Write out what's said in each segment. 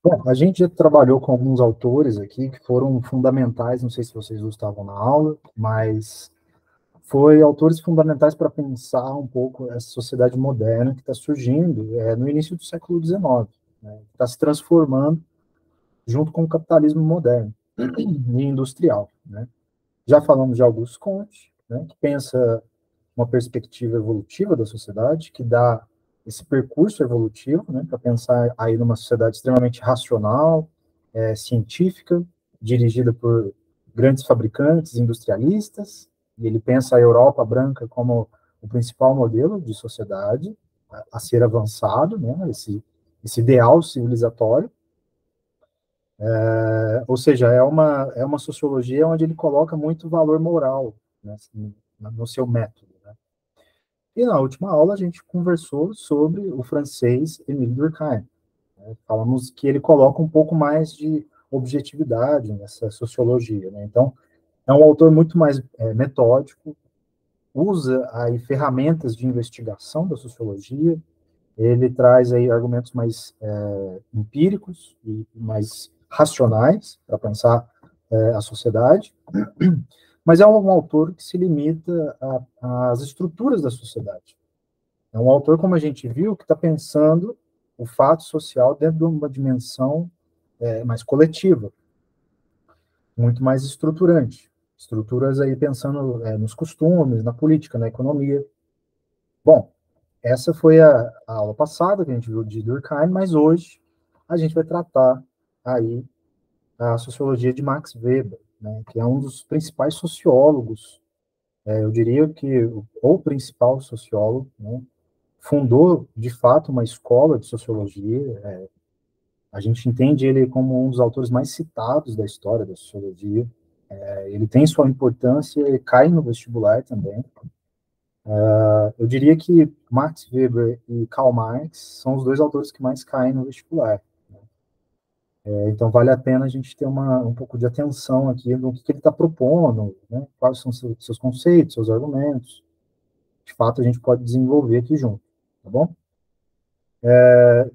Bom, a gente já trabalhou com alguns autores aqui que foram fundamentais, não sei se vocês estavam na aula, mas foi autores fundamentais para pensar um pouco essa sociedade moderna que está surgindo no início do século XIX, né, que está se transformando junto com o capitalismo moderno e industrial. Né. Já falamos de Auguste Comte, né, que pensa uma perspectiva evolutiva da sociedade, que dá esse percurso evolutivo, né, para pensar aí numa sociedade extremamente racional, científica, dirigida por grandes fabricantes, industrialistas, e ele pensa a Europa branca como o principal modelo de sociedade a ser avançado, né, esse ideal civilizatório, ou seja, é uma sociologia onde ele coloca muito valor moral, né, assim, no seu método. Né? E na última aula a gente conversou sobre o francês Émile Durkheim. Né? Falamos que ele coloca um pouco mais de objetividade nessa sociologia. Né? Então, é um autor muito mais metódico, usa aí ferramentas de investigação da sociologia, ele traz aí argumentos mais empíricos e mais racionais para pensar a sociedade, mas é um autor que se limita às estruturas da sociedade. É um autor, como a gente viu, que está pensando o fato social dentro de uma dimensão mais coletiva, muito mais estruturante. Estruturas aí pensando nos costumes, na política, na economia. Bom, essa foi a aula passada que a gente viu de Durkheim, mas hoje a gente vai tratar aí a sociologia de Max Weber, né, que é um dos principais sociólogos, eu diria que o principal sociólogo, né, fundou, de fato, uma escola de sociologia, a gente entende ele como um dos autores mais citados da história da sociologia, ele tem sua importância e cai no vestibular também. Eu diria que Max Weber e Karl Marx são os dois autores que mais caem no vestibular. Então, vale a pena a gente ter um pouco de atenção aqui no que ele está propondo, né? Quais são seus conceitos, seus argumentos. De fato, a gente pode desenvolver aqui junto, tá bom?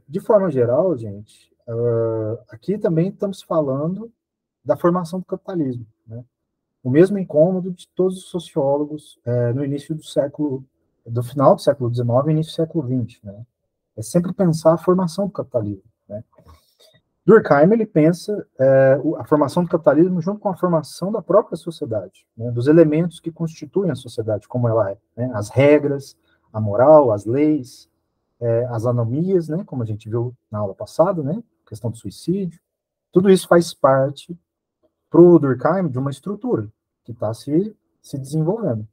De forma geral, gente, aqui também estamos falando da formação do capitalismo, né? O mesmo incômodo de todos os sociólogos no início do final do século XIX e início do século XX, né? É sempre pensar a formação do capitalismo, né? Durkheim, ele pensa a formação do capitalismo junto com a formação da própria sociedade, né, dos elementos que constituem a sociedade como ela é, né, as regras, a moral, as leis, as anomias, né, como a gente viu na aula passada, né, questão do suicídio, tudo isso faz parte, para o Durkheim, de uma estrutura que está se desenvolvendo.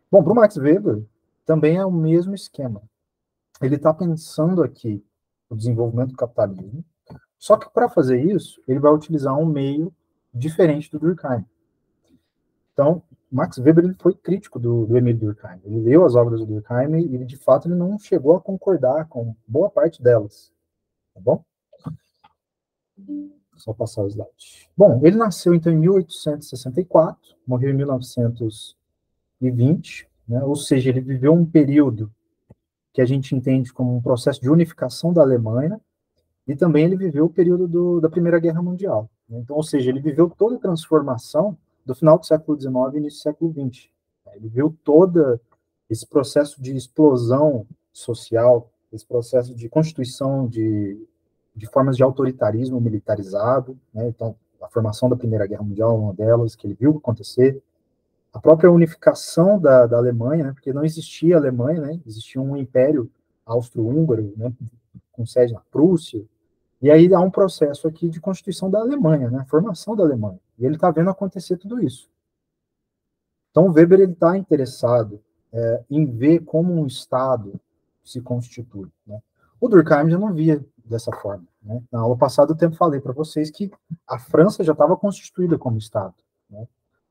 Bom, para o Max Weber, também é o mesmo esquema. Ele está pensando aqui o desenvolvimento do capitalismo, só que para fazer isso, ele vai utilizar um meio diferente do Durkheim. Então, Max Weber ele foi crítico do Emile Durkheim. Ele leu as obras do Durkheim e, de fato, ele não chegou a concordar com boa parte delas. Tá bom? Só passar os slide. Bom, ele nasceu, então, em 1864, morreu em 1920, né? Ou seja, ele viveu um período que a gente entende como um processo de unificação da Alemanha, e também ele viveu o período da Primeira Guerra Mundial. Né? Então, ou seja, ele viveu toda a transformação do final do século XIX e início do século XX. Ele viu todo esse processo de explosão social, esse processo de constituição de formas de autoritarismo militarizado. Né? Então, a formação da Primeira Guerra Mundial é uma delas, que ele viu acontecer. A própria unificação da Alemanha, né? Porque não existia Alemanha, né? Existia um império austro-húngaro, né? Com sede na Prússia. E aí há um processo aqui de constituição da Alemanha, né? Formação da Alemanha. E ele está vendo acontecer tudo isso. Então, o Weber está interessado em ver como um Estado se constitui. Né? O Durkheim já não via dessa forma. Né? Na aula passada, eu falei para vocês que a França já estava constituída como Estado. Né?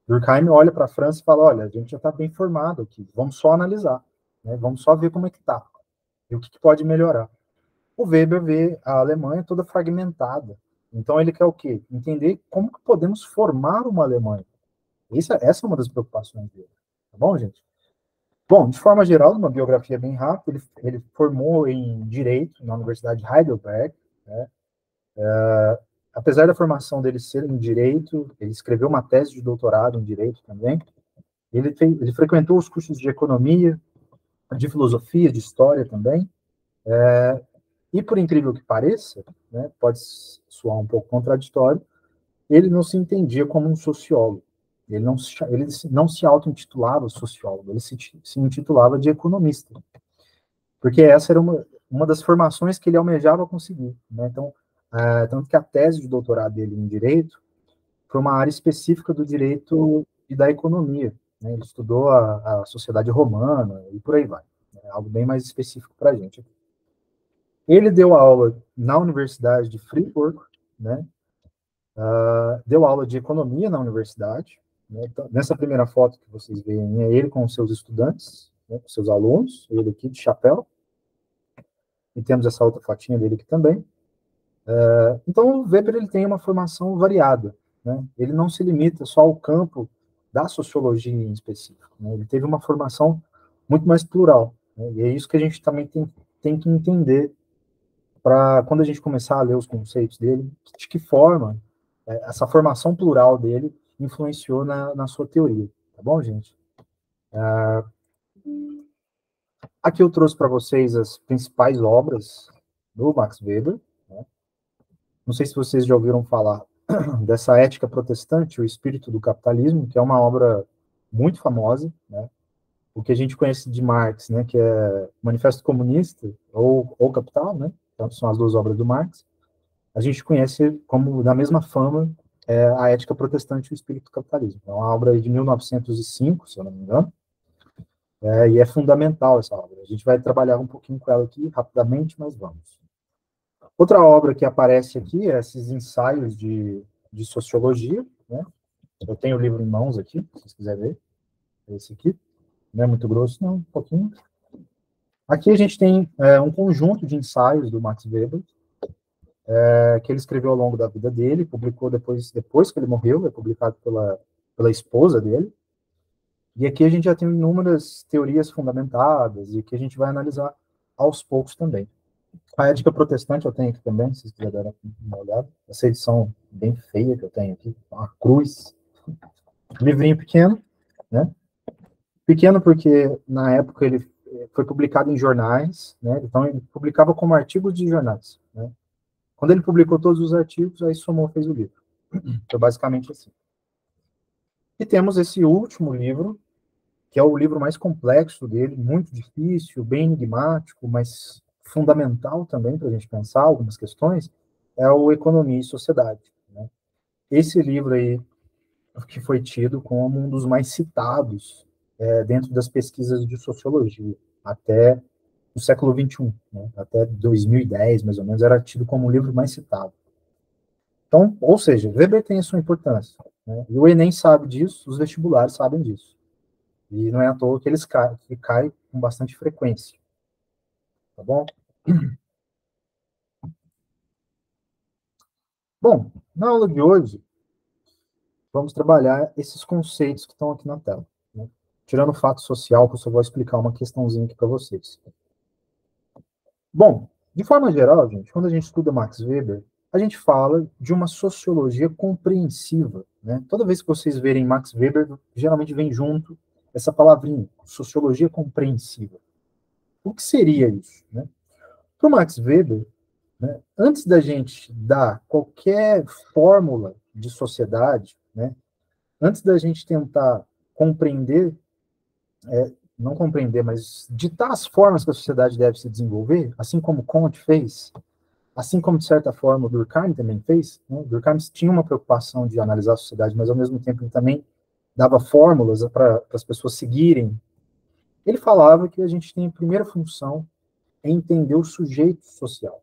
Durkheim olha para a França e fala, olha, a gente já está bem formado aqui, vamos só analisar, né? Vamos só ver como é que está, e o que pode melhorar. O Weber vê a Alemanha toda fragmentada. Então ele quer o quê? Entender como que podemos formar uma Alemanha. Essa é uma das preocupações dele. Tá bom, gente? Bom, de forma geral, uma biografia bem rápida, ele formou em Direito na Universidade de Heidelberg, né? Apesar da formação dele ser em direito, ele escreveu uma tese de doutorado em direito também. Ele frequentou os cursos de economia, de filosofia, de história também. E por incrível que pareça, né, pode soar um pouco contraditório, ele não se entendia como um sociólogo. Ele não se auto-intitulava sociólogo, ele se intitulava de economista, porque essa era uma das formações que ele almejava conseguir. Né? Então, tanto que a tese de doutorado dele em direito foi uma área específica do direito e da economia. Né? Ele estudou a sociedade romana e por aí vai. É algo bem mais específico para a gente. Ele deu aula na Universidade de Friburgo, né? Deu aula de economia na universidade. Né? Então, nessa primeira foto que vocês veem, é ele com os seus estudantes, né? Com seus alunos, ele aqui de chapéu. E temos essa outra fotinha dele aqui também. Então, o Weber ele tem uma formação variada. Né? Ele não se limita só ao campo da sociologia em específico. Né? Ele teve uma formação muito mais plural. Né? E é isso que a gente também tem que entender para, quando a gente começar a ler os conceitos dele, de que forma essa formação plural dele influenciou na sua teoria. Tá bom, gente? Aqui eu trouxe para vocês as principais obras do Max Weber. Né? Não sei se vocês já ouviram falar dessa Ética Protestante, o Espírito do Capitalismo, que é uma obra muito famosa, né? O que a gente conhece de Marx, né, que é Manifesto Comunista ou Capital, né? Então, são as duas obras do Marx. A gente conhece como, da mesma fama, a Ética Protestante e o Espírito do Capitalismo. É uma obra de 1905, se eu não me engano, e é fundamental essa obra. A gente vai trabalhar um pouquinho com ela aqui rapidamente, mas vamos. Outra obra que aparece aqui é esses ensaios de sociologia, né? Eu tenho o livro em mãos aqui, se vocês quiserem ver. Esse aqui. Não é muito grosso, não, um pouquinho. Aqui a gente tem um conjunto de ensaios do Max Weber, que ele escreveu ao longo da vida dele, publicou depois que ele morreu, é publicado pela esposa dele. E aqui a gente já tem inúmeras teorias fundamentadas e que a gente vai analisar aos poucos também. A Ética Protestante eu tenho aqui também, se vocês quiserem dar uma olhada. Essa edição bem feia que eu tenho aqui, uma cruz. Livrinho pequeno, né? Pequeno porque, na época, ele foi publicado em jornais, né? Então, ele publicava como artigos de jornais, né? Quando ele publicou todos os artigos, aí somou, fez o livro. Então, basicamente assim. E temos esse último livro, que é o livro mais complexo dele, muito difícil, bem enigmático, mas fundamental também para a gente pensar algumas questões, é o Economia e Sociedade. Né? Esse livro aí, que foi tido como um dos mais citados dentro das pesquisas de sociologia, até o século XXI, né? Até 2010, mais ou menos, era tido como o livro mais citado. Então, ou seja, Weber tem a sua importância. Né? E o Enem sabe disso, os vestibulares sabem disso. E não é à toa que eles caem com bastante frequência. Tá bom? Bom, na aula de hoje, vamos trabalhar esses conceitos que estão aqui na tela. Né? Tirando o fato social, que eu só vou explicar uma questãozinha aqui para vocês. Bom, de forma geral, gente, quando a gente estuda Max Weber, a gente fala de uma sociologia compreensiva. Né? Toda vez que vocês verem Max Weber, geralmente vem junto essa palavrinha, sociologia compreensiva. O que seria isso? Né? Para o Max Weber, né, antes da gente dar qualquer fórmula de sociedade, né, antes da gente tentar compreender, não compreender, mas ditar as formas que a sociedade deve se desenvolver, assim como Comte fez, assim como, de certa forma, o Durkheim também fez. Né? Durkheim tinha uma preocupação de analisar a sociedade, mas, ao mesmo tempo, ele também dava fórmulas para as pessoas seguirem. Ele falava que a gente tem a primeira função é entender o sujeito social.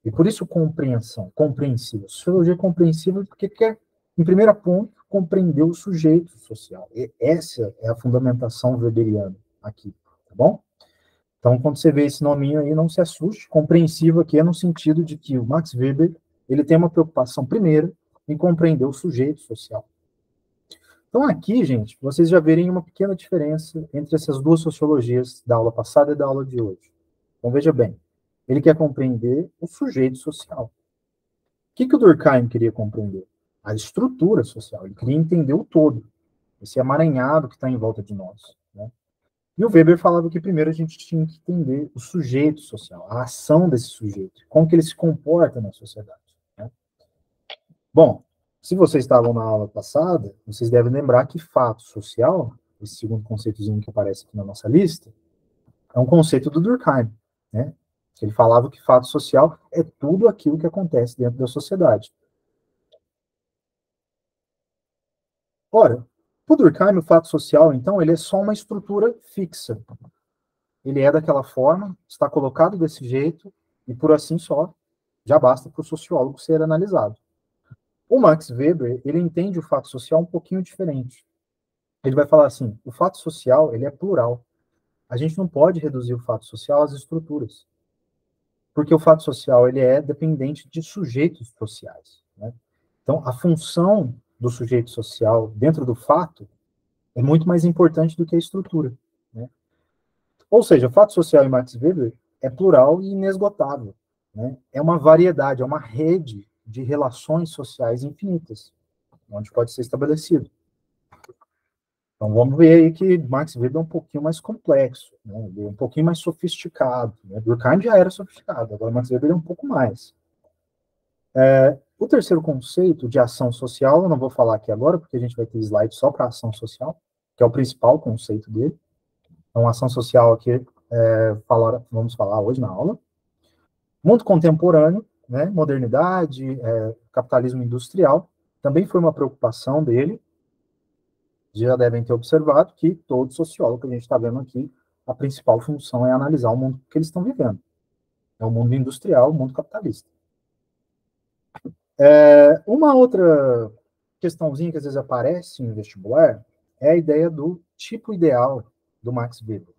E por isso compreensão, compreensiva. Sociologia compreensiva porque quer, em primeiro ponto, compreender o sujeito social. E essa é a fundamentação weberiana aqui, tá bom? Então, quando você vê esse nominho aí, não se assuste. Compreensivo aqui é no sentido de que o Max Weber ele tem uma preocupação primeira em compreender o sujeito social. Então, aqui, gente, vocês já verem uma pequena diferença entre essas duas sociologias da aula passada e da aula de hoje. Então, veja bem, ele quer compreender o sujeito social. que o Durkheim queria compreender? A estrutura social. Ele queria entender o todo, esse emaranhado que está em volta de nós, né? E o Weber falava que primeiro a gente tinha que entender o sujeito social, a ação desse sujeito, como que ele se comporta na sociedade, né? Bom, se vocês estavam na aula passada, vocês devem lembrar que fato social, esse segundo conceitozinho que aparece aqui na nossa lista, é um conceito do Durkheim, né? Ele falava que fato social é tudo aquilo que acontece dentro da sociedade. Ora, o Durkheim, o fato social, então, ele é só uma estrutura fixa. Ele é daquela forma, está colocado desse jeito, e por assim só, já basta para o sociólogo ser analisado. O Max Weber, ele entende o fato social um pouquinho diferente. Ele vai falar assim, o fato social, ele é plural. A gente não pode reduzir o fato social às estruturas, porque o fato social, ele é dependente de sujeitos sociais, né? Então, a função do sujeito social dentro do fato é muito mais importante do que a estrutura, né? Ou seja, o fato social em Max Weber é plural e inesgotável, né? É uma variedade, é uma rede de relações sociais infinitas, onde pode ser estabelecido. Então, vamos ver aí que Max Weber é um pouquinho mais complexo, né? Ele é um pouquinho mais sofisticado, né? Durkheim já era sofisticado, agora Max Weber é um pouco mais. O terceiro conceito de ação social, eu não vou falar aqui agora, porque a gente vai ter slide só para ação social, que é o principal conceito dele. Então, ação social aqui, vamos falar hoje na aula. Mundo contemporâneo, né, modernidade, capitalismo industrial, também foi uma preocupação dele. Já devem ter observado que todo sociólogo que a gente está vendo aqui, a principal função é analisar o mundo que eles estão vivendo. É o mundo industrial, o mundo capitalista. Uma outra questãozinha que às vezes aparece no vestibular é a ideia do tipo ideal do Max Weber.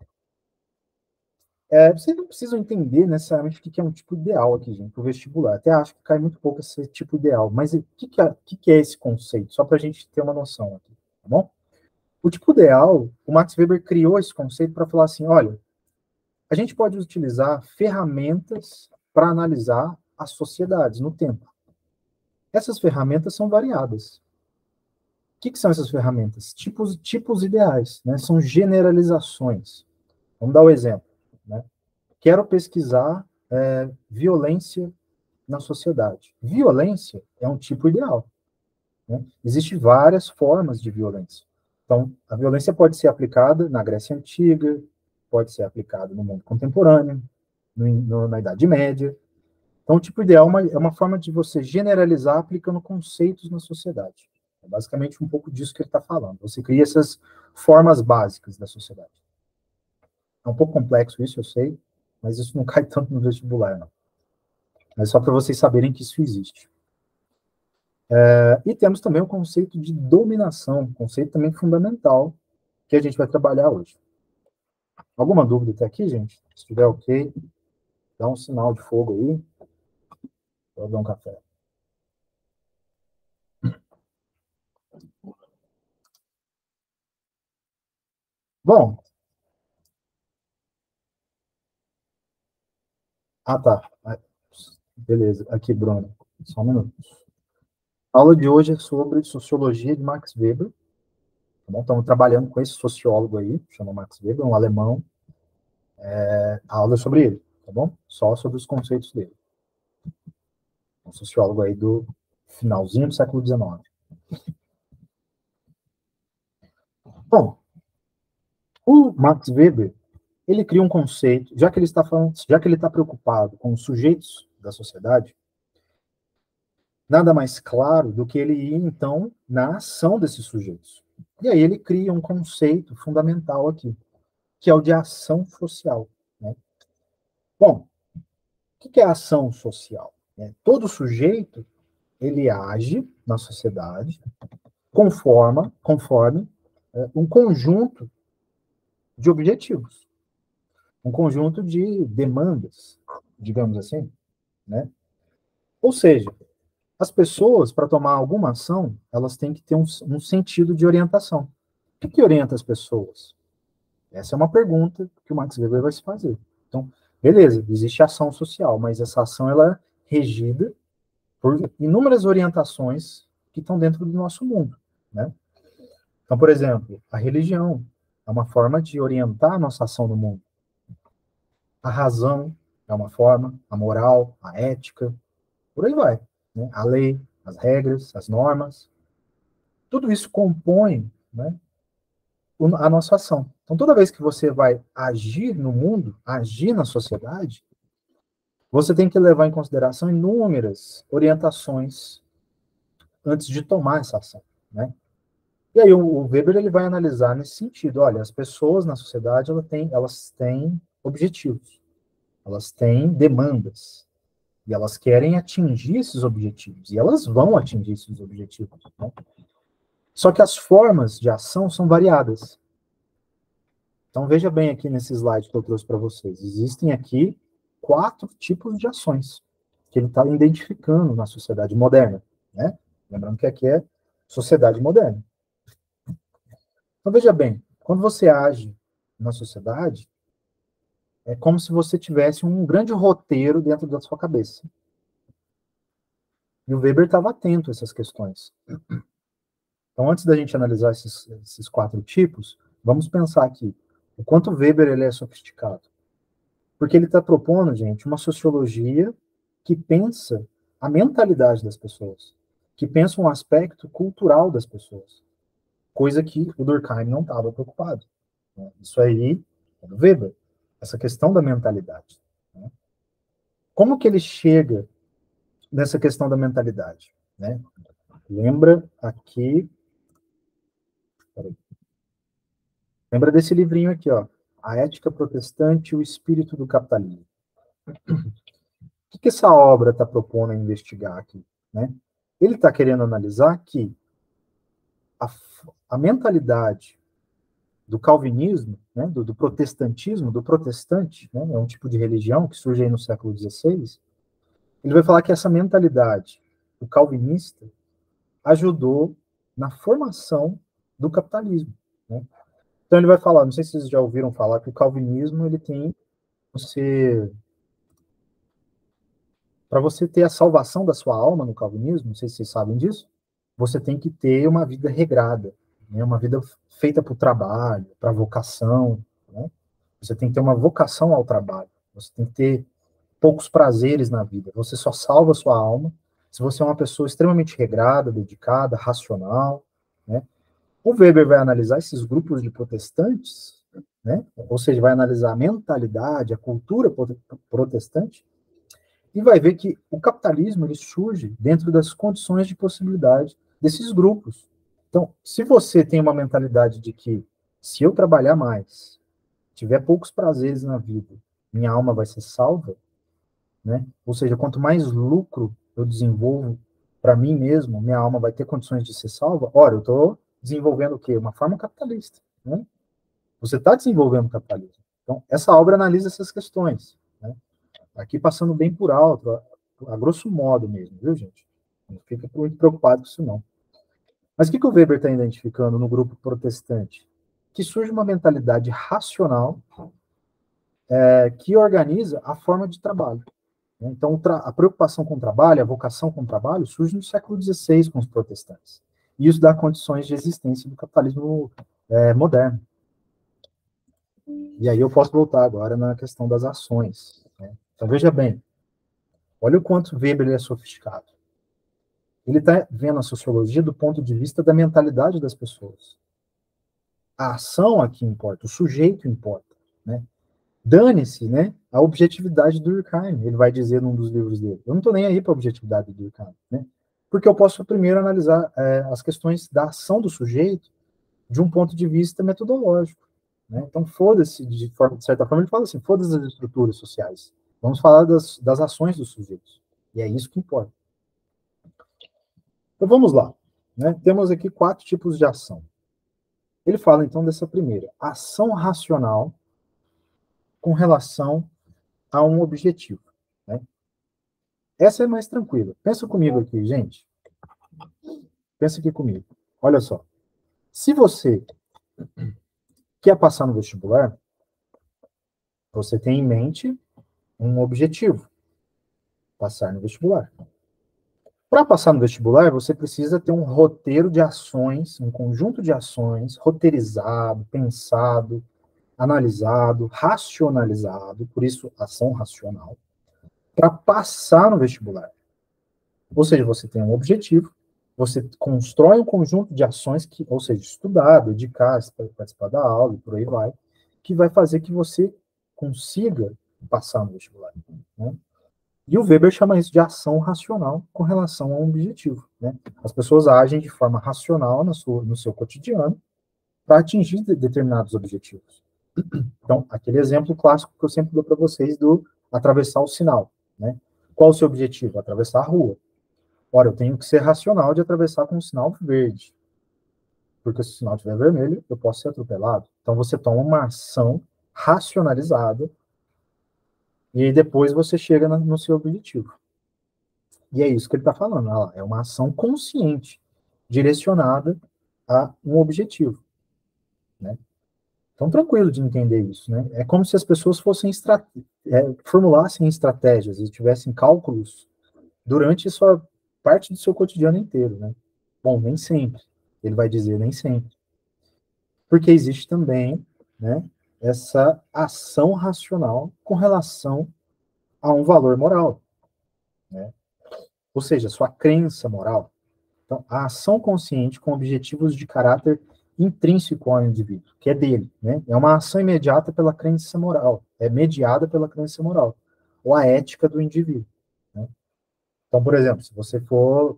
Vocês não precisam entender necessariamente o que é um tipo ideal aqui, gente, para o vestibular. Até acho que cai muito pouco esse tipo ideal. Mas o que é esse conceito? Só para a gente ter uma noção aqui, tá bom? O tipo ideal, o Max Weber criou esse conceito para falar assim, olha, a gente pode utilizar ferramentas para analisar as sociedades no tempo. Essas ferramentas são variadas. O que são essas ferramentas? Tipos ideais, né? São generalizações. Vamos dar o um exemplo, né? Quero pesquisar violência na sociedade. Violência é um tipo ideal, né? Existem várias formas de violência. Então, a violência pode ser aplicada na Grécia Antiga, pode ser aplicada no mundo contemporâneo, na Idade Média. Então, o tipo ideal é uma forma de você generalizar aplicando conceitos na sociedade. É basicamente um pouco disso que ele está falando. Você cria essas formas básicas da sociedade. É um pouco complexo isso, eu sei, mas isso não cai tanto no vestibular, não. Mas só para vocês saberem que isso existe. E temos também o conceito de dominação, um conceito também fundamental, que a gente vai trabalhar hoje. Alguma dúvida até aqui, gente? Se estiver ok, dá um sinal de fogo aí. Vou dar um café. Bom. Ah, tá. Beleza. Aqui, Bruno. Só um minuto. A aula de hoje é sobre sociologia de Max Weber. Tá bom? Estamos trabalhando com esse sociólogo aí, chama Max Weber, um alemão. A aula é sobre ele, tá bom? Só sobre os conceitos dele. Um sociólogo aí do finalzinho do século XIX. Bom, o Max Weber, ele cria um conceito, já que ele está preocupado com os sujeitos da sociedade, nada mais claro do que ele ir, então, na ação desses sujeitos. E aí ele cria um conceito fundamental aqui, que é o de ação social, né? Bom, o que é ação social? Todo sujeito, ele age na sociedade conforme um conjunto de objetivos, um conjunto de demandas, digamos assim, né? Ou seja, as pessoas, para tomar alguma ação, elas têm que ter um sentido de orientação. O que orienta as pessoas? Essa é uma pergunta que o Max Weber vai se fazer. Então, beleza, existe ação social, mas essa ação ela é regida por inúmeras orientações que estão dentro do nosso mundo, né? Então, por exemplo, a religião é uma forma de orientar a nossa ação no mundo. A razão é uma forma, a moral, a ética, por aí vai, né? A lei, as regras, as normas, tudo isso compõe, né, a nossa ação. Então, toda vez que você vai agir no mundo, agir na sociedade, você tem que levar em consideração inúmeras orientações antes de tomar essa ação, né? E aí o Weber ele vai analisar nesse sentido. Olha, as pessoas na sociedade elas têm objetivos, elas têm demandas e elas querem atingir esses objetivos e elas vão atingir esses objetivos, né? Só que as formas de ação são variadas. Então veja bem aqui nesse slide que eu trouxe para vocês. Existem aqui 4 tipos de ações que ele está identificando na sociedade moderna, né? Lembrando que aqui é sociedade moderna. Então veja bem, quando você age na sociedade, é como se você tivesse um grande roteiro dentro da sua cabeça. E o Weber estava atento a essas questões. Então, antes da gente analisar esses 4 tipos, vamos pensar aqui o quanto o Weber ele é sofisticado. Porque ele está propondo, gente, uma sociologia que pensa a mentalidade das pessoas, que pensa um aspecto cultural das pessoas, coisa que o Durkheim não estava preocupado, né? Isso aí é do Weber, essa questão da mentalidade, né? Como que ele chega nessa questão da mentalidade, né? Lembra aqui, peraí, lembra desse livrinho aqui, ó, A Ética Protestante e o Espírito do Capitalismo. O que essa obra está propondo a investigar aqui, né? Ele está querendo analisar que a, a mentalidade do calvinismo, né, do protestantismo, do protestante, né, é um tipo de religião que surge aí no século XVI, ele vai falar que essa mentalidade, o calvinista, ajudou na formação do capitalismo, né? Então ele vai falar, não sei se vocês já ouviram falar que o calvinismo ele tem para você ter a salvação da sua alma no calvinismo, não sei se vocês sabem disso, você tem que ter uma vida regrada, né? Uma vida feita para o trabalho, para a vocação, né? Você tem que ter uma vocação ao trabalho, você tem que ter poucos prazeres na vida, você só salva a sua alma se você é uma pessoa extremamente regrada, dedicada, racional, né? O Weber vai analisar esses grupos de protestantes, né? Ou seja, vai analisar a mentalidade, a cultura protestante, e vai ver que o capitalismo ele surge dentro das condições de possibilidade desses grupos. Então, se você tem uma mentalidade de que se eu trabalhar mais, tiver poucos prazeres na vida, minha alma vai ser salva, né? Ou seja, quanto mais lucro eu desenvolvo para mim mesmo, minha alma vai ter condições de ser salva. Ora, eu estou desenvolvendo o quê? Uma forma capitalista, né? Você está desenvolvendo o capitalismo. Então, essa obra analisa essas questões, né? Aqui passando bem por alto, a grosso modo mesmo, viu, gente? Não fica muito preocupado com isso, não. Mas o que o Weber está identificando no grupo protestante? Que surge uma mentalidade racional que organiza a forma de trabalho. Né? Então, a preocupação com o trabalho, a vocação com o trabalho, surge no século XVI com os protestantes. E isso dá condições de existência do capitalismo moderno. E aí eu posso voltar agora na questão das ações, né? Então, veja bem, olha o quanto Weber é sofisticado. Ele está vendo a sociologia do ponto de vista da mentalidade das pessoas. A ação aqui importa, o sujeito importa, né? Dane-se, né, a objetividade do Durkheim, ele vai dizer num dos livros dele. Eu não estou nem aí para a objetividade do Durkheim, né? Porque eu posso primeiro analisar as questões da ação do sujeito de um ponto de vista metodológico, né? Então, foda-se, de certa forma, ele fala assim, foda-se as estruturas sociais. Vamos falar das ações dos sujeitos. E é isso que importa. Então, vamos lá, né? Temos aqui 4 tipos de ação. Ele fala, então, dessa primeira, ação racional com relação a um objetivo, né? Essa é mais tranquila. Pensa comigo aqui, gente. Pensa aqui comigo. Olha só. Se você quer passar no vestibular, você tem em mente um objetivo. Passar no vestibular. Para passar no vestibular, você precisa ter um roteiro de ações, um conjunto de ações roteirizado, pensado, analisado, racionalizado, por isso ação racional, para passar no vestibular. Ou seja, você tem um objetivo, você constrói um conjunto de ações, que, ou seja, estudar, dedicar, participar da aula e por aí vai, que vai fazer que você consiga passar no vestibular. Né? E o Weber chama isso de ação racional com relação a um objetivo. Né? As pessoas agem de forma racional no seu cotidiano para atingir determinados objetivos. Então, aquele exemplo clássico que eu sempre dou para vocês do atravessar o sinal. Né? Qual o seu objetivo? Atravessar a rua. Ora, eu tenho que ser racional de atravessar com um sinal verde. Porque se o sinal estiver vermelho, eu posso ser atropelado. Então, você toma uma ação racionalizada e aí depois você chega no seu objetivo. E é isso que ele está falando. É uma ação consciente, direcionada a um objetivo. Né? Então, tranquilo de entender isso. Né? É como se as pessoas formulassem estratégias e tivessem cálculos durante sua parte do seu cotidiano inteiro. Né? Bom, nem sempre. Ele vai dizer nem sempre. Porque existe também, né, essa ação racional com relação a um valor moral. Né? Ou seja, sua crença moral. Então, a ação consciente com objetivos de caráter intrínseco ao indivíduo, que é dele, né? É uma ação imediata pela crença moral, é mediada pela crença moral, ou a ética do indivíduo. Né? Então, por exemplo, se você for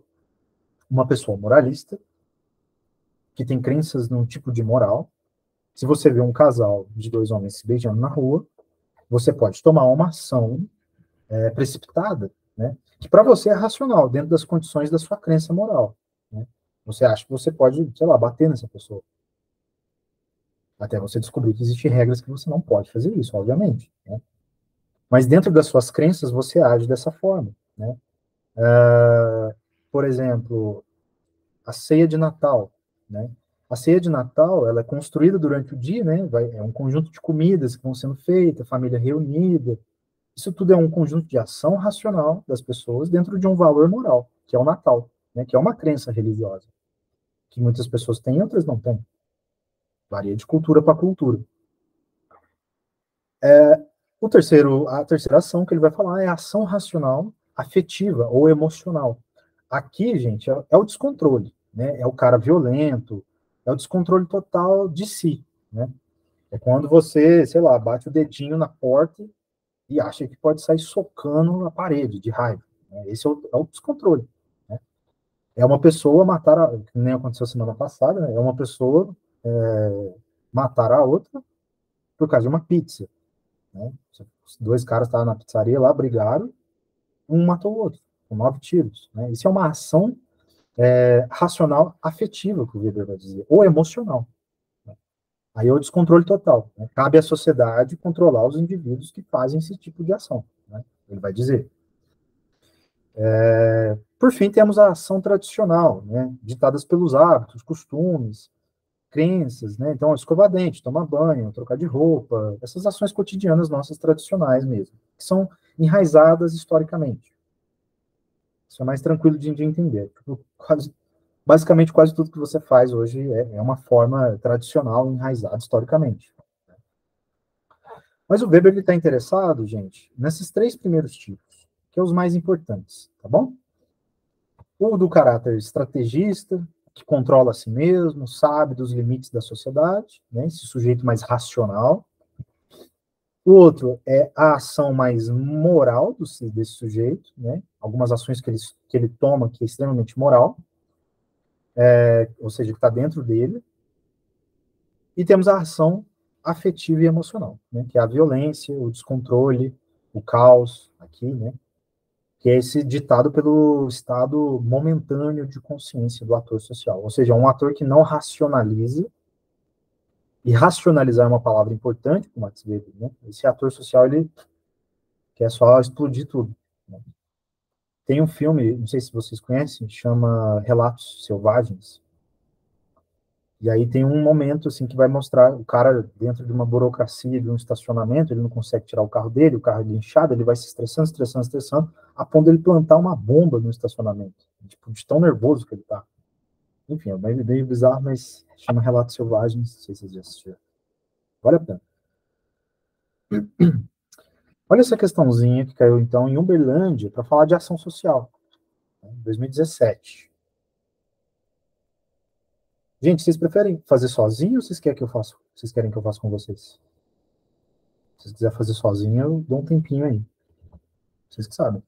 uma pessoa moralista, que tem crenças num tipo de moral, se você vê um casal de dois homens se beijando na rua, você pode tomar uma ação precipitada, né? Que para você é racional, dentro das condições da sua crença moral. Né? Você acha que você pode, sei lá, bater nessa pessoa. Até você descobrir que existem regras que você não pode fazer isso, obviamente. Né? Mas dentro das suas crenças, você age dessa forma. Né? Por exemplo, a ceia de Natal. Né? A ceia de Natal ela é construída durante o dia, né? É um conjunto de comidas que vão sendo feitas, família reunida. Isso tudo é um conjunto de ação racional das pessoas dentro de um valor moral, que é o Natal, né? Que é uma crença religiosa, que muitas pessoas têm e outras não têm. Varia de cultura para cultura. A terceira ação que ele vai falar é a ação racional, afetiva ou emocional. Aqui, gente, é o descontrole, né? É o cara violento, é o descontrole total de si, né? É quando você, sei lá, bate o dedinho na porta e acha que pode sair socando a parede de raiva. Né? Esse é o descontrole. Né? É uma pessoa matar, que nem aconteceu semana passada, né? É uma pessoa matar a outra por causa de uma pizza. Né? Os dois caras estavam na pizzaria lá, brigaram, um matou o outro, com 9 tiros. Né? Isso é uma ação racional afetiva, que o Weber vai dizer, ou emocional. Né? Aí é o descontrole total. Né? Cabe à sociedade controlar os indivíduos que fazem esse tipo de ação. Né? Ele vai dizer. Por fim, temos a ação tradicional, né? Ditadas pelos hábitos, costumes, crenças, né? Então, escovar dente, tomar banho, trocar de roupa, essas ações cotidianas nossas tradicionais mesmo, que são enraizadas historicamente. Isso é mais tranquilo de entender. Basicamente, quase tudo que você faz hoje é uma forma tradicional, enraizada historicamente. Mas o Weber está interessado, gente, nesses 3 primeiros tipos, que são os mais importantes, tá bom? O do caráter estrategista, que controla a si mesmo, sabe dos limites da sociedade, né? Esse sujeito mais racional. O outro é a ação mais moral desse sujeito, né? Algumas ações que ele toma que é extremamente moral, ou seja, que está dentro dele. E temos a ação afetiva e emocional, né? Que é a violência, o descontrole, o caos, aqui, né? Que é esse ditado pelo estado momentâneo de consciência do ator social. Ou seja, um ator que não racionaliza, e racionalizar é uma palavra importante para o Max Weber, né? Esse ator social, ele quer só explodir tudo. Né? Tem um filme, não sei se vocês conhecem, chama Relatos Selvagens. E aí tem um momento assim que vai mostrar o cara dentro de uma burocracia de um estacionamento, ele não consegue tirar o carro dele, o carro é inchado, ele vai se estressando, estressando, estressando, a ponto dele plantar uma bomba no estacionamento, tipo, de tão nervoso que ele tá. Enfim, é meio bizarro, mas chama Relatos Selvagens, não sei se vocês já assistiram. Vale a pena. Olha essa questãozinha que caiu então em Uberlândia para falar de ação social, né, 2017. Gente, vocês preferem fazer sozinho ou vocês querem que eu faça? Vocês querem que eu faça com vocês? Se vocês quiserem fazer sozinho, eu dou um tempinho aí. Vocês que sabem.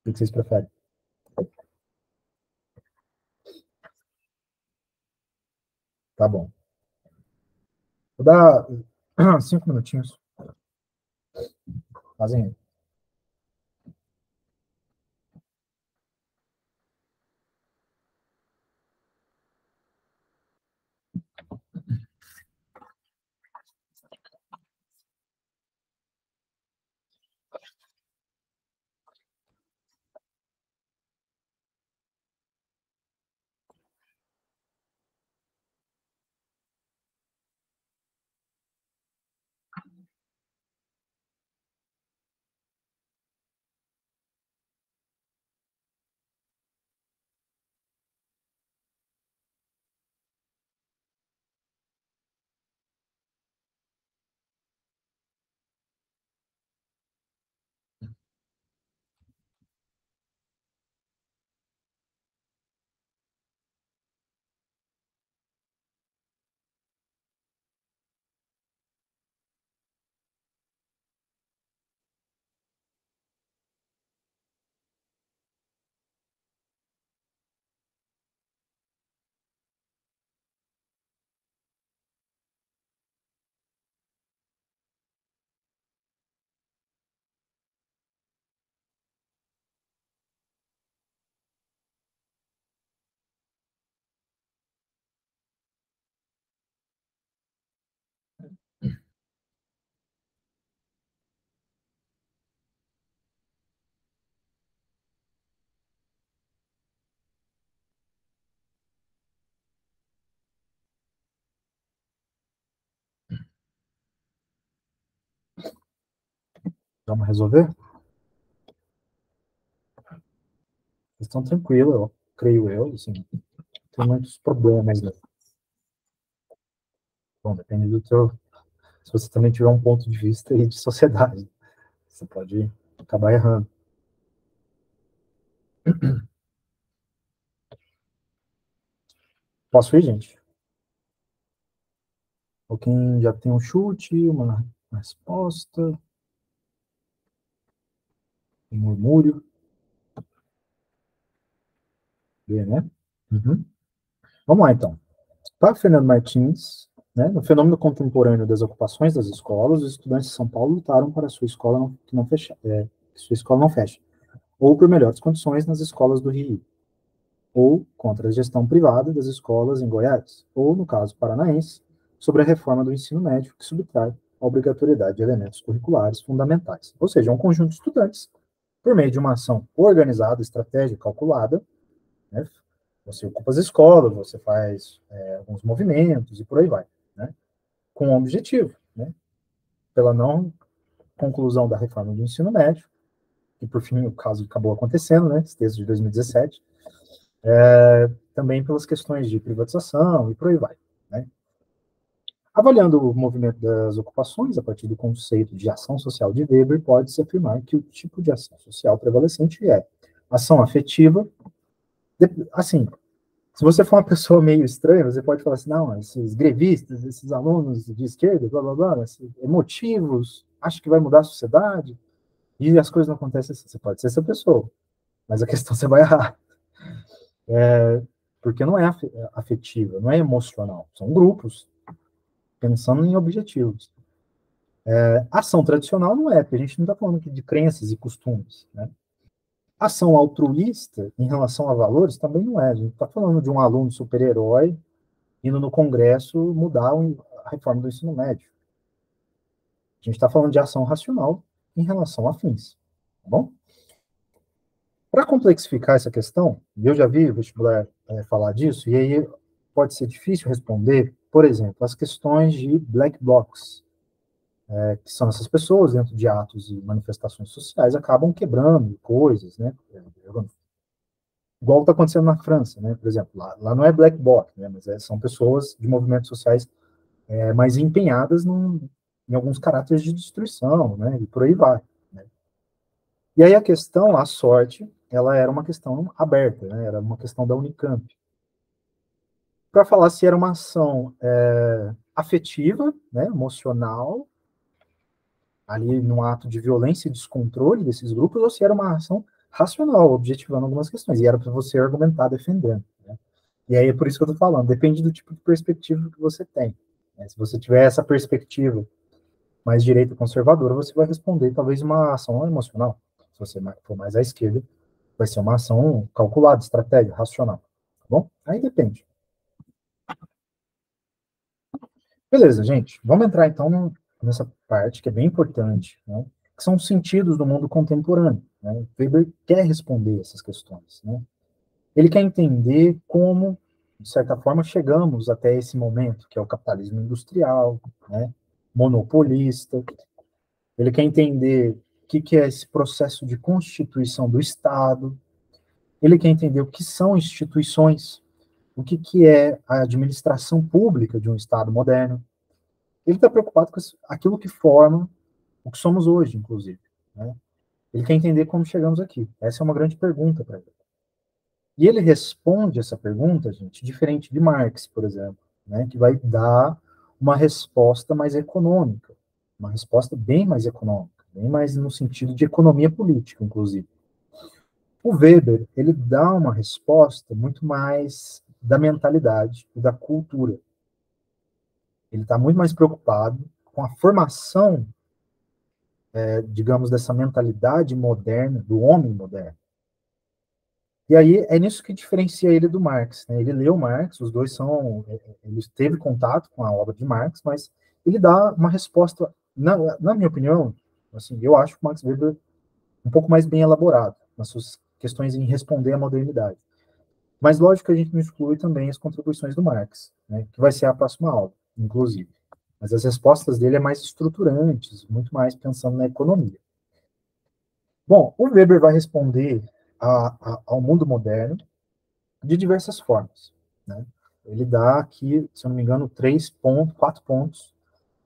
O que vocês preferem? Tá bom. Vou dar 5 minutinhos. Fazem aí. Vamos resolver? Estão tranquilos, eu creio eu. Assim, tem muitos problemas, né? Bom, depende do teu. Se você também tiver um ponto de vista aí de sociedade, você pode acabar errando. Posso ir, gente? Ou quem já tem um chute, uma resposta, um murmúrio, vê, né? Uhum. Vamos lá, então. Para Fernando Martins, né, no fenômeno contemporâneo das ocupações das escolas, os estudantes de São Paulo lutaram para sua escola que sua escola não feche, ou por melhores condições nas escolas do Rio, ou contra a gestão privada das escolas em Goiás, ou, no caso paranaense, sobre a reforma do ensino médio que subtrai a obrigatoriedade de elementos curriculares fundamentais. Ou seja, um conjunto de estudantes, por meio de uma ação organizada, estratégica, calculada, né, você ocupa as escolas, você faz alguns movimentos e por aí vai, né, com um objetivo, né, pela não conclusão da reforma do ensino médio, que por fim o caso acabou acontecendo, né, esse texto de 2017, também pelas questões de privatização e por aí vai, né. Avaliando o movimento das ocupações a partir do conceito de ação social de Weber, pode-se afirmar que o tipo de ação social prevalecente é ação afetiva, assim, se você for uma pessoa meio estranha, você pode falar assim, não, esses grevistas, esses alunos de esquerda, blá, blá, blá, emotivos, acho que vai mudar a sociedade, e as coisas não acontecem assim. Você pode ser essa pessoa, mas a questão você vai errar. Porque não é afetiva, não é emocional. São grupos pensando em objetivos. Ação tradicional não é, porque a gente não está falando aqui de crenças e costumes. Né? Ação altruísta, em relação a valores, também não é. A gente está falando de um aluno super-herói indo no Congresso mudar a reforma do ensino médio. A gente está falando de ação racional em relação a fins. Tá bom? Para complexificar essa questão, e eu já vi o vestibular falar disso, e aí pode ser difícil responder, por exemplo, as questões de black blocs, que são essas pessoas dentro de atos e manifestações sociais acabam quebrando coisas, né? Igual está acontecendo na França, né? Por exemplo, lá não é black bloc, né? Mas são pessoas de movimentos sociais mais empenhadas em alguns caráteres de destruição, né? E por aí vai. Né? E aí a questão, a sorte, ela era uma questão aberta, né? Era uma questão da Unicamp. Para falar se era uma ação afetiva, né? Emocional, ali num ato de violência e descontrole desses grupos, ou se era uma ação racional, objetivando algumas questões, e era para você argumentar defendendo. Né? E aí é por isso que eu estou falando, depende do tipo de perspectiva que você tem. Né? Se você tiver essa perspectiva mais direita conservadora, você vai responder talvez uma ação emocional. Se você for mais à esquerda, vai ser uma ação calculada, estratégia, racional. Tá bom? Aí depende. Beleza, gente. Vamos entrar então nessa parte que é bem importante, né? Que são os sentidos do mundo contemporâneo. Né? Weber quer responder essas questões. Né? Ele quer entender como, de certa forma, chegamos até esse momento, que é o capitalismo industrial, né? Monopolista. Ele quer entender o que é esse processo de constituição do Estado. Ele quer entender o que são instituições, o que é a administração pública de um Estado moderno. Ele está preocupado com aquilo que forma o que somos hoje, inclusive. Né? Ele quer entender como chegamos aqui. Essa é uma grande pergunta para ele. E ele responde essa pergunta, gente, diferente de Marx, por exemplo, né, que vai dar uma resposta mais econômica, uma resposta bem mais econômica, bem mais no sentido de economia política, inclusive. O Weber, ele dá uma resposta muito mais da mentalidade e da cultura. Ele está muito mais preocupado com a formação, digamos, dessa mentalidade moderna, do homem moderno. E aí é nisso que diferencia ele do Marx. Né? Ele leu Marx, os dois são. Ele teve contato com a obra de Marx, mas ele dá uma resposta, na minha opinião, assim, eu acho que o Max Weber um pouco mais bem elaborado nas suas questões em responder à modernidade. Mas lógico que a gente não exclui também as contribuições do Marx, né, que vai ser a próxima aula, inclusive. Mas as respostas dele é mais estruturantes, muito mais pensando na economia. Bom, o Weber vai responder ao mundo moderno de diversas formas. Né? Ele dá aqui, se eu não me engano, 4 pontos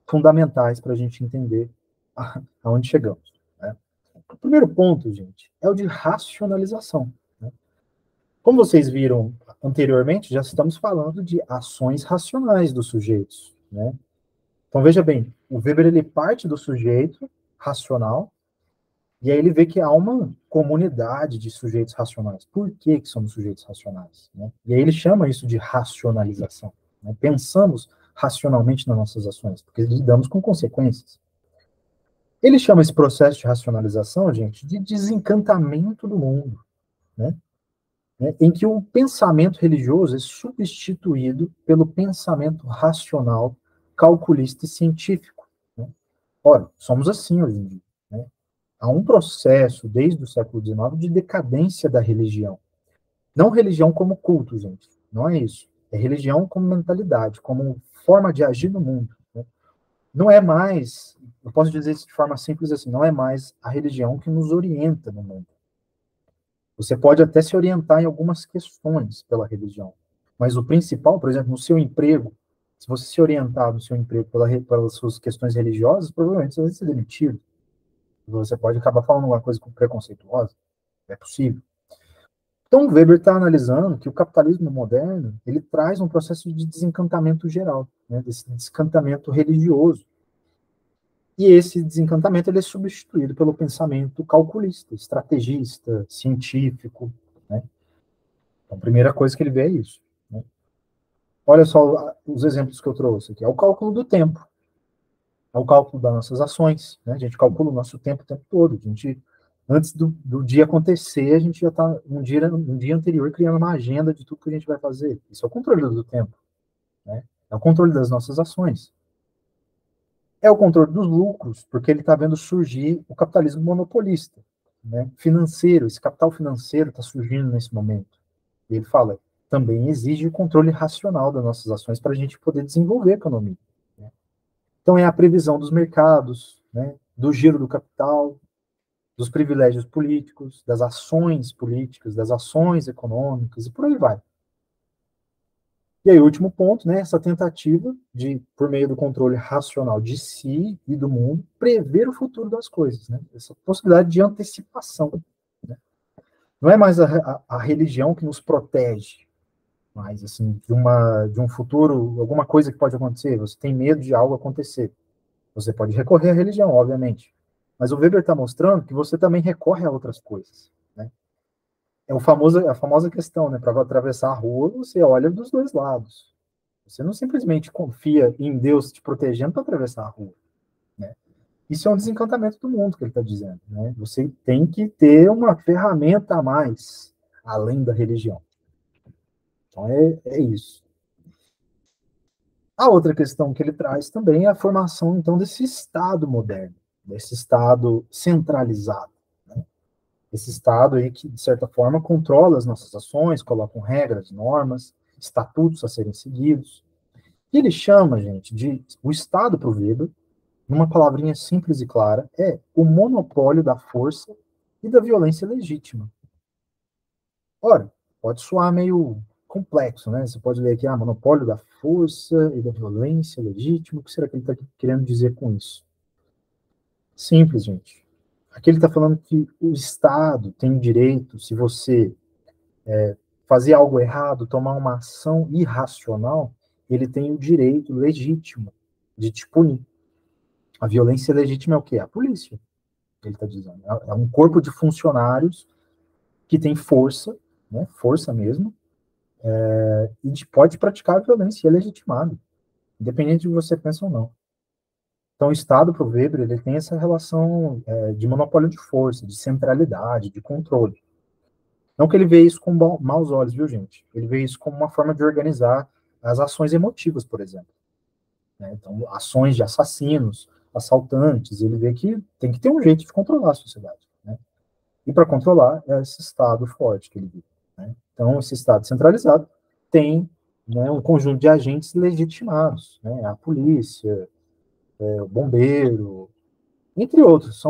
fundamentais para a gente entender aonde chegamos. Né? O primeiro ponto, gente, é o de racionalização. Né? Como vocês viram anteriormente, já estamos falando de ações racionais dos sujeitos. Né? Então, veja bem, o Weber ele parte do sujeito racional e aí ele vê que há uma comunidade de sujeitos racionais. Por que somos sujeitos racionais? Né? E aí ele chama isso de racionalização. Né? Pensamos racionalmente nas nossas ações, porque lidamos com consequências. Ele chama esse processo de racionalização, gente, de desencantamento do mundo, né? Em que o pensamento religioso é substituído pelo pensamento racional, calculista e científico. Né? Ora, somos assim hoje em dia. Né? Há um processo, desde o século XIX, de decadência da religião. Não religião como culto, gente. Não é isso. É religião como mentalidade, como forma de agir no mundo. Né? Não é mais, eu posso dizer isso de forma simples assim, não é mais a religião que nos orienta no mundo. Você pode até se orientar em algumas questões pela religião, mas o principal, por exemplo, no seu emprego, se você se orientar no seu emprego pelas suas questões religiosas, provavelmente você vai ser demitido. Você pode acabar falando uma coisa preconceituosa, é possível. Então, Weber está analisando que o capitalismo moderno ele traz um processo de desencantamento geral, né, desse desencantamento religioso. E esse desencantamento ele é substituído pelo pensamento calculista, estrategista, científico. Né? Então, a primeira coisa que ele vê é isso. Né? Olha só os exemplos que eu trouxe aqui. É o cálculo do tempo, é o cálculo das nossas ações. Né? A gente calcula o nosso tempo o tempo todo. A gente, antes do dia acontecer, a gente já está um dia anterior criando uma agenda de tudo que a gente vai fazer. Isso é o controle do tempo. Né? É o controle das nossas ações. É o controle dos lucros, porque ele está vendo surgir o capitalismo monopolista. né, financeiro, esse capital financeiro está surgindo nesse momento. E ele fala, também exige controle racional das nossas ações para a gente poder desenvolver a economia. Né? Então, é a previsão dos mercados, né, do giro do capital, dos privilégios políticos, das ações políticas, das ações econômicas, e por aí vai. E aí, o último ponto, né, essa tentativa de, por meio do controle racional de si e do mundo, prever o futuro das coisas, né? Essa possibilidade de antecipação. Né? Não é mais a religião que nos protege, mas, assim, de um futuro, alguma coisa que pode acontecer, você tem medo de algo acontecer. Você pode recorrer à religião, obviamente. Mas o Weber está mostrando que você também recorre a outras coisas, né? É a famosa questão, né? Para atravessar a rua, você olha dos dois lados. Você não simplesmente confia em Deus te protegendo para atravessar a rua, né? Isso é um desencantamento do mundo que ele está dizendo, né? Você tem que ter uma ferramenta a mais, além da religião. Então é isso. A outra questão que ele traz também é a formação, então, desse Estado moderno, desse Estado centralizado, né? Esse Estado aí que, de certa forma, controla as nossas ações, coloca regras, normas, estatutos a serem seguidos. E ele chama, gente, de o Estado para o Weber, numa palavrinha simples e clara, é o monopólio da força e da violência legítima. Ora, pode soar meio complexo, né? Você pode ler aqui, monopólio da força e da violência legítima. O que será que ele está querendo dizer com isso? Simples, gente. Aqui ele está falando que o Estado tem direito, se você fazer algo errado, tomar uma ação irracional, ele tem o direito legítimo de te punir. A violência legítima é o quê? A polícia, ele está dizendo. É um corpo de funcionários que tem força, né, força mesmo, e pode praticar a violência, é legitimado, independente de você pensa ou não. Então, o Estado, para o Weber, ele tem essa relação de monopólio de força, de centralidade, de controle. Não que ele vê isso com maus olhos, viu, gente? Ele vê isso como uma forma de organizar as ações emotivas, por exemplo. Né? Então, ações de assassinos, assaltantes, ele vê que tem que ter um jeito de controlar a sociedade. Né? E para controlar é esse Estado forte que ele vive. Né? Então, esse Estado centralizado tem, né, um conjunto de agentes legitimados, né? A polícia, o bombeiro, entre outros.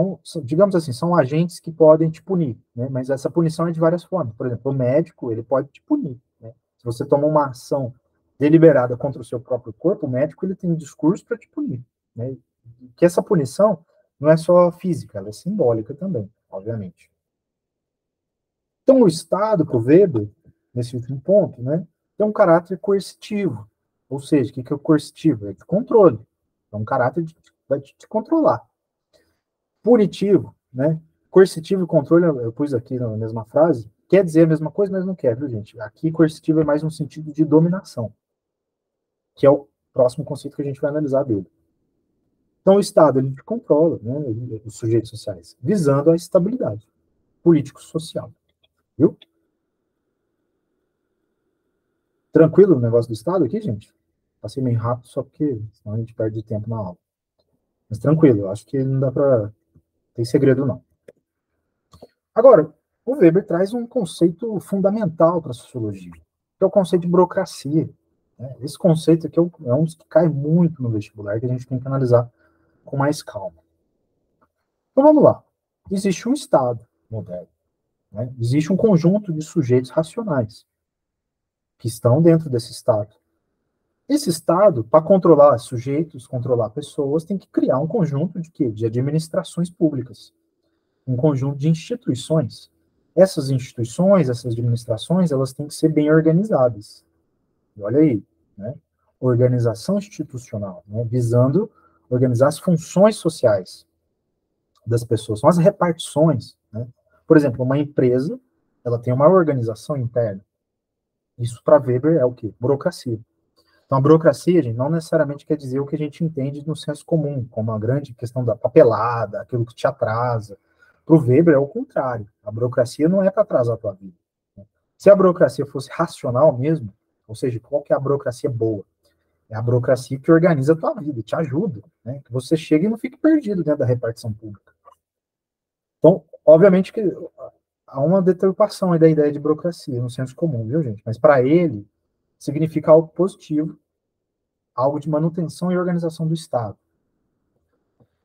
Digamos assim, são agentes que podem te punir, né? Mas essa punição é de várias formas. Por exemplo, o médico, ele pode te punir. Né? Se você toma uma ação deliberada contra o seu próprio corpo, o médico ele tem um discurso para te punir. Né? Que essa punição não é só física, ela é simbólica também, obviamente. Então, o Estado, para o Weber, nesse último ponto, né, tem um caráter coercitivo. Ou seja, o que é o coercitivo? É de controle. É um caráter de vai te controlar. Punitivo, né? Coercitivo e controle, eu pus aqui na mesma frase, quer dizer a mesma coisa, mas não quer, viu, gente? Aqui, coercitivo é mais no sentido de dominação, que é o próximo conceito que a gente vai analisar dele. Então, o Estado, ele controla, né, os sujeitos sociais, visando a estabilidade político-social, viu? Tranquilo o negócio do Estado aqui, gente? Passei meio rápido, só porque senão a gente perde tempo na aula. Mas tranquilo, eu acho que não dá para ter segredo, não. Agora, o Weber traz um conceito fundamental para a sociologia, que é o conceito de burocracia. Né? Esse conceito aqui é um que cai muito no vestibular, que a gente tem que analisar com mais calma. Então vamos lá. Existe um Estado moderno. Né? Existe um conjunto de sujeitos racionais que estão dentro desse Estado. Esse Estado, para controlar sujeitos, controlar pessoas, tem que criar um conjunto de quê? De administrações públicas, um conjunto de instituições. Essas instituições, essas administrações, elas têm que ser bem organizadas. E olha aí, né? Organização institucional, né? Visando organizar as funções sociais das pessoas, são as repartições. Né? Por exemplo, uma empresa, ela tem uma organização interna. Isso, para Weber, é o quê? Burocracia. Então, a burocracia, gente, não necessariamente quer dizer o que a gente entende no senso comum, como a grande questão da papelada, aquilo que te atrasa. Para o Weber é o contrário. A burocracia não é para atrasar a tua vida. Se a burocracia fosse racional mesmo, ou seja, qual que é a burocracia boa? É a burocracia que organiza a tua vida, te ajuda, né? Que você chegue e não fique perdido dentro da repartição pública. Então, Obviamente que há uma deturpação aí da ideia de burocracia no senso comum, viu, gente? Mas para ele, significa algo positivo, algo de manutenção e organização do Estado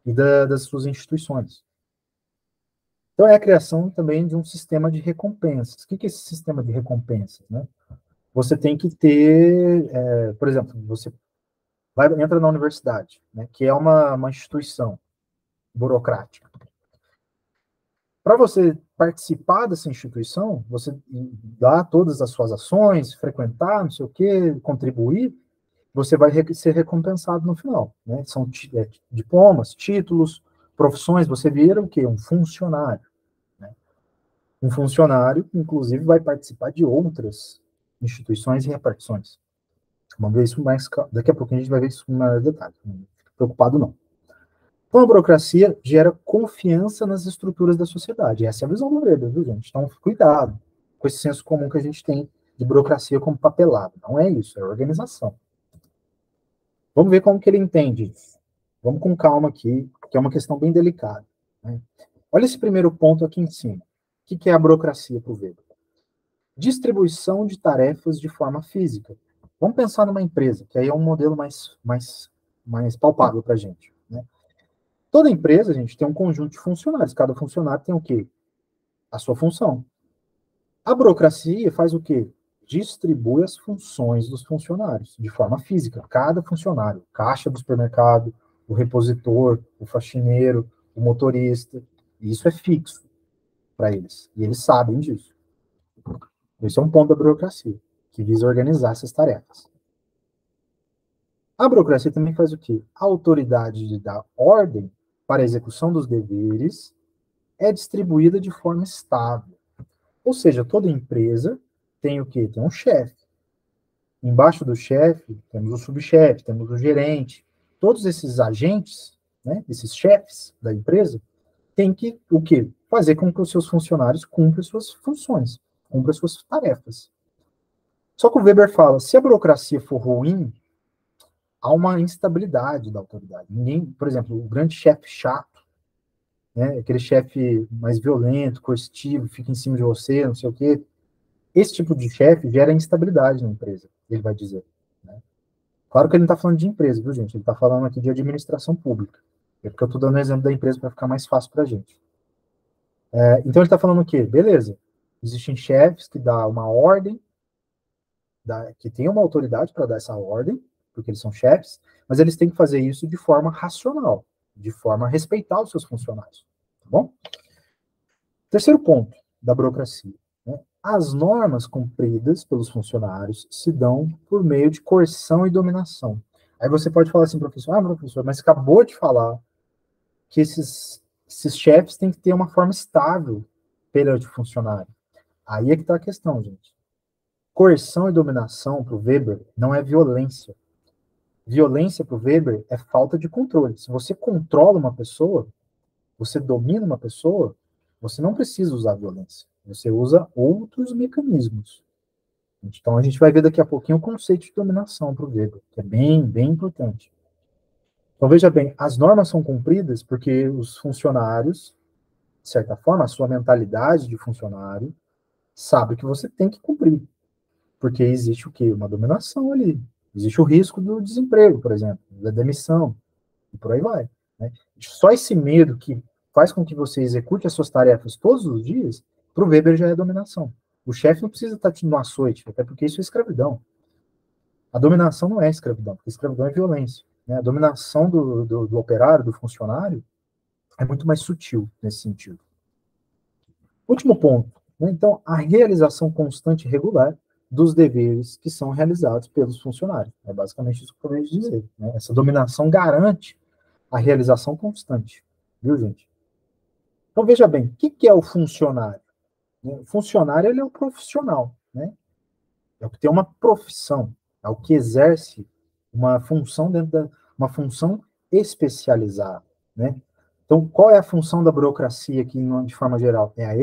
e das suas instituições. Então, é a criação também de um sistema de recompensas. O que é esse sistema de recompensas? Né? Você tem que ter, por exemplo, você entra na universidade, né, que é uma instituição burocrática. Para você participar dessa instituição, você dá todas as suas ações, frequentar, não sei o quê, contribuir, você vai ser recompensado no final. Né? São diplomas, títulos, profissões, você vira o quê? Um funcionário. Né? Um funcionário, inclusive, vai participar de outras instituições e repartições. Vamos ver isso mais. Daqui a pouco a gente vai ver isso com maior detalhe. Não fique preocupado, não. Então, a burocracia gera confiança nas estruturas da sociedade. Essa é a visão do Weber, viu, gente? Então, cuidado com esse senso comum que a gente tem de burocracia como papelado. Não é isso, é organização. Vamos ver como que ele entende isso. Vamos com calma aqui, que é uma questão bem delicada. Né? Olha esse primeiro ponto aqui em cima. O que é a burocracia para o Weber? Distribuição de tarefas de forma física. Vamos pensar numa empresa, que aí é um modelo mais palpável para a gente. Né? Toda empresa, gente, tem um conjunto de funcionários. Cada funcionário tem o quê? A sua função. A burocracia faz o quê? Distribui as funções dos funcionários de forma física. Cada funcionário, caixa do supermercado, o repositor, o faxineiro, o motorista. Isso é fixo para eles. E eles sabem disso. Esse é um ponto da burocracia, que visa organizar essas tarefas. A burocracia também faz o quê? A autoridade de dar ordem para a execução dos deveres é distribuída de forma estável. Ou seja, toda empresa tem o quê? Tem um chefe. Embaixo do chefe, temos o subchefe, temos o gerente. Todos esses agentes, né, esses chefes da empresa, têm que, o quê? Fazer com que os seus funcionários cumpram suas funções, cumpram suas tarefas. Só que o Weber fala, se a burocracia for ruim, há uma instabilidade da autoridade. Ninguém, por exemplo, o grande chefe chato, né, aquele chefe mais violento, coercitivo, fica em cima de você, não sei o quê, esse tipo de chefe gera instabilidade na empresa, ele vai dizer. Né? Claro que ele não está falando de empresa, viu, gente? Ele está falando aqui de administração pública. É porque eu estou dando o exemplo da empresa para ficar mais fácil para a gente. Então ele está falando o quê? Beleza. Existem chefes que dão uma ordem, que tem uma autoridade para dar essa ordem, porque eles são chefes, mas eles têm que fazer isso de forma racional, de forma a respeitar os seus funcionários. Tá bom? Terceiro ponto da burocracia. Né? As normas cumpridas pelos funcionários se dão por meio de coerção e dominação. Aí você pode falar assim, professor, mas acabou de falar que esses chefes têm que ter uma forma estável perante o funcionário. Aí é que está a questão, gente. Coerção e dominação para o Weber não é violência. Violência para o Weber é falta de controle. Se você controla uma pessoa, você domina uma pessoa, você não precisa usar violência. Você usa outros mecanismos. Então a gente vai ver daqui a pouquinho o conceito de dominação para o Weber, que é bem, bem importante. Então veja bem, as normas são cumpridas porque os funcionários, de certa forma, a sua mentalidade de funcionário, sabe que você tem que cumprir. Porque existe o quê? Uma dominação ali. Existe o risco do desemprego, por exemplo, da demissão, e por aí vai. Né? Só esse medo que faz com que você execute as suas tarefas todos os dias, para o Weber já é dominação. O chefe não precisa estar te no açoite, até porque isso é escravidão. A dominação não é escravidão, porque escravidão é violência. Né? A dominação do operário, do funcionário, é muito mais sutil nesse sentido. Último ponto. Né? Então, a realização constante e regular dos deveres que são realizados pelos funcionários. É basicamente isso que eu acabei de dizer. Né? Essa dominação garante a realização constante. Viu, gente? Então, veja bem, o que é o funcionário? O funcionário, ele é um profissional, né? É o que tem uma profissão, é o que exerce uma função uma função especializada, né? Então, qual é a função da burocracia aqui, de forma geral? É a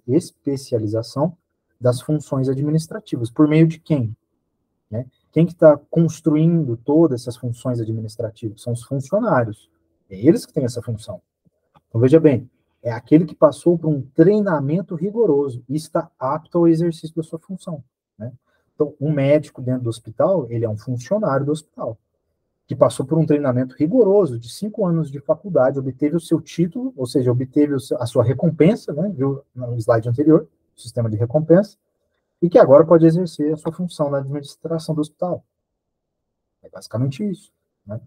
especialização das funções administrativas. Por meio de quem? Né? Quem que está construindo todas essas funções administrativas? São os funcionários. É eles que têm essa função. Então, veja bem, É aquele que passou por um treinamento rigoroso e está apto ao exercício da sua função, né? Então, um médico dentro do hospital, ele é um funcionário do hospital, que passou por um treinamento rigoroso de 5 anos de faculdade, obteve o seu título, ou seja, obteve a sua recompensa, né? Viu no slide anterior, o sistema de recompensa, e que agora pode exercer a sua função na administração do hospital. É basicamente isso, né?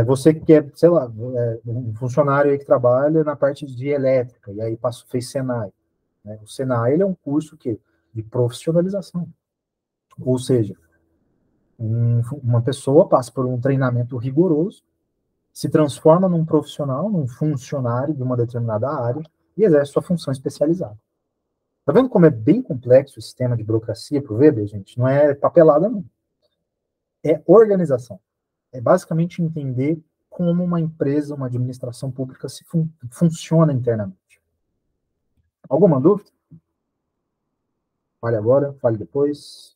Você que é, sei lá, um funcionário aí que trabalha na parte de elétrica, e aí fez Senai, né? O Senai, ele é um curso de profissionalização. Ou seja, uma pessoa passa por um treinamento rigoroso, se transforma num profissional, num funcionário de uma determinada área e exerce sua função especializada. Tá vendo como é bem complexo o sistema de burocracia para o Weber, gente? Não é papelada, não. É organização. É basicamente entender como uma empresa, uma administração pública funciona internamente. Alguma dúvida? Fale agora, fale depois.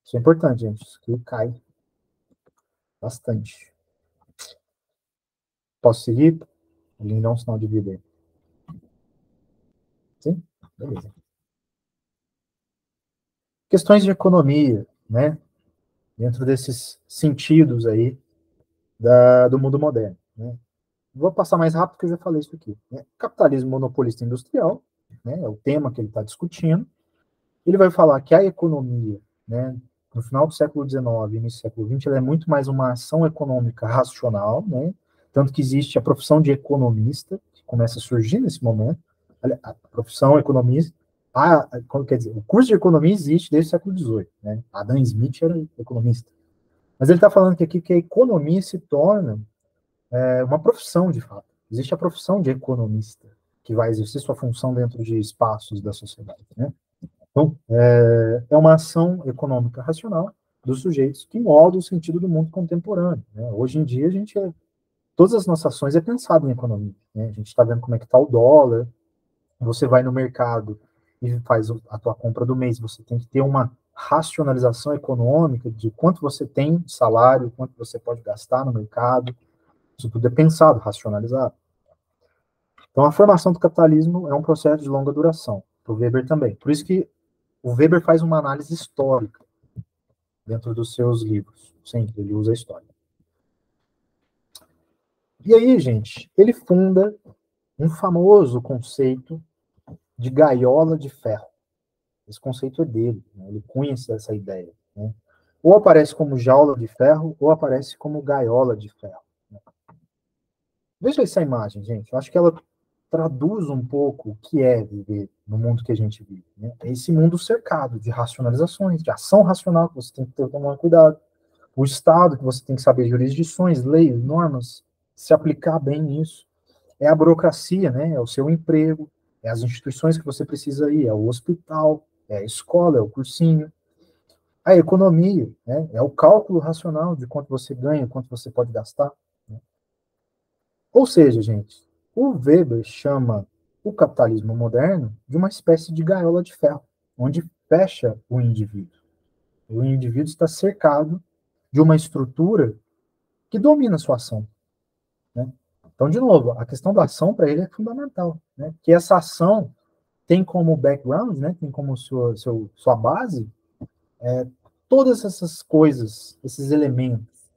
Isso é importante, gente. Isso aqui cai bastante. Posso seguir? Alguém dá um sinal de vida aí. Sim? Beleza. Questões de economia, né? Dentro desses sentidos aí do mundo moderno, né? Vou passar mais rápido porque eu já falei isso aqui, né? Capitalismo monopolista industrial, né? É o tema que ele está discutindo. Ele vai falar que a economia, né, no final do século XIX, início do século XX, ela é muito mais uma ação econômica racional, né? Tanto que existe a profissão de economista, que começa a surgir nesse momento, a profissão economista, quer dizer, o curso de economia existe desde o século XVIII, né? Adam Smith era economista. Mas ele está falando que aqui que a economia se torna uma profissão, de fato. Existe a profissão de economista, que vai exercer sua função dentro de espaços da sociedade, né? Então, é uma ação econômica racional dos sujeitos que molda o sentido do mundo contemporâneo, né? Hoje em dia, todas as nossas ações é pensado em economia, né? A gente está vendo como é que está o dólar, você vai no mercado e faz a tua compra do mês, você tem que ter uma racionalização econômica de quanto você tem de salário, quanto você pode gastar no mercado, isso tudo é pensado, racionalizado. Então, a formação do capitalismo é um processo de longa duração, para o Weber também. Por isso que o Weber faz uma análise histórica dentro dos seus livros. Sempre ele usa a história. E aí, gente, ele funda um famoso conceito de gaiola de ferro. Esse conceito é dele, né? Ele cunha essa ideia, né? Ou aparece como jaula de ferro, ou aparece como gaiola de ferro, né? Veja essa imagem, gente. Eu acho que ela traduz um pouco o que é viver no mundo que a gente vive, né? É esse mundo cercado de racionalizações, de ação racional, que você tem que ter tomar cuidado. O Estado, que você tem que saber jurisdições, leis, normas, se aplicar bem nisso. É a burocracia, né? É o seu emprego, é as instituições que você precisa ir, é o hospital, é a escola, é o cursinho. A economia, né? É o cálculo racional de quanto você ganha, quanto você pode gastar, né? Ou seja, gente, o Weber chama o capitalismo moderno de uma espécie de gaiola de ferro, onde fecha o indivíduo. O indivíduo está cercado de uma estrutura que domina a sua ação, né? Então, de novo, a questão da ação para ele é fundamental, né? Que essa ação tem como background, né? Tem como sua base todas essas coisas, esses elementos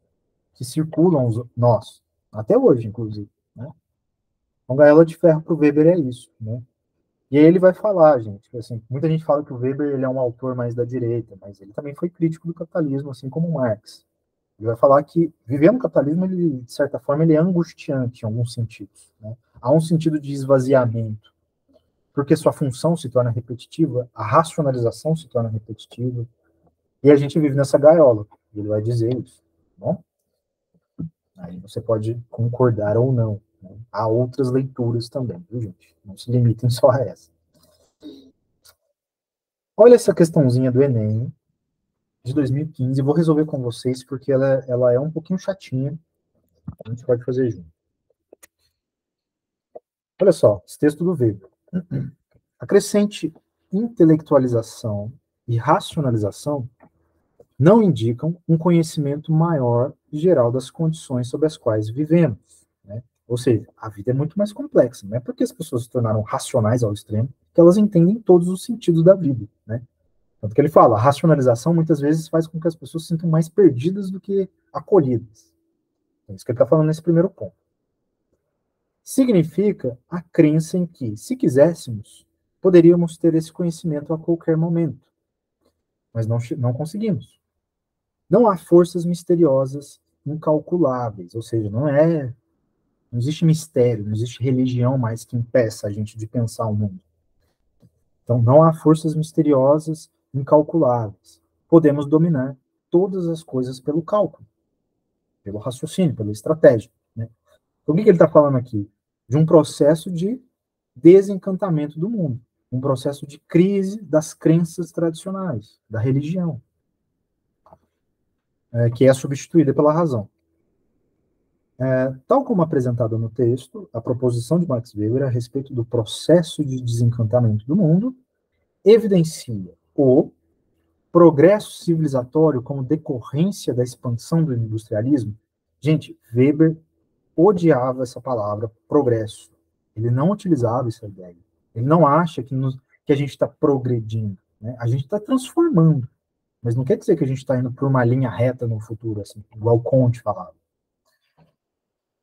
que circulam nós, até hoje, inclusive, né? Então, gaiola de ferro para o Weber é isso, né? E aí ele vai falar, gente, assim, muita gente fala que o Weber ele é um autor mais da direita, mas ele também foi crítico do capitalismo, assim como Marx. Ele vai falar que viver no capitalismo, ele, de certa forma, ele é angustiante em alguns sentidos, né? Há um sentido de esvaziamento, porque sua função se torna repetitiva, a racionalização se torna repetitiva, e a gente vive nessa gaiola. Ele vai dizer isso, tá bom? Aí você pode concordar ou não, né? Há outras leituras também, viu, gente? Não se limitem só a essa. Olha essa questãozinha do Enem, de 2015, vou resolver com vocês, porque ela é um pouquinho chatinha, a gente pode fazer junto. Olha só, esse texto do Weber. A crescente intelectualização e racionalização não indicam um conhecimento maior e geral das condições sob as quais vivemos, né? Ou seja, a vida é muito mais complexa. Não é porque as pessoas se tornaram racionais ao extremo que elas entendem todos os sentidos da vida, né? Tanto que ele fala, a racionalização muitas vezes faz com que as pessoas se sintam mais perdidas do que acolhidas. É isso que ele está falando nesse primeiro ponto. Significa a crença em que, se quiséssemos, poderíamos ter esse conhecimento a qualquer momento, mas não conseguimos. Não há forças misteriosas incalculáveis, ou seja, não existe mistério, não existe religião mais que impeça a gente de pensar o mundo. Então, não há forças misteriosas incalculáveis. Podemos dominar todas as coisas pelo cálculo, pelo raciocínio, pela estratégia. Né? Então, o que ele está falando aqui? De um processo de desencantamento do mundo, um processo de crise das crenças tradicionais, da religião, que é substituída pela razão. Tal como apresentado no texto, a proposição de Max Weber a respeito do processo de desencantamento do mundo evidencia o progresso civilizatório como decorrência da expansão do industrialismo. Gente, Weber odiava essa palavra progresso. Ele não utilizava essa ideia. Ele não acha que a gente está progredindo. Né? A gente está transformando. Mas não quer dizer que a gente está indo por uma linha reta no futuro, assim, igual Comte falava.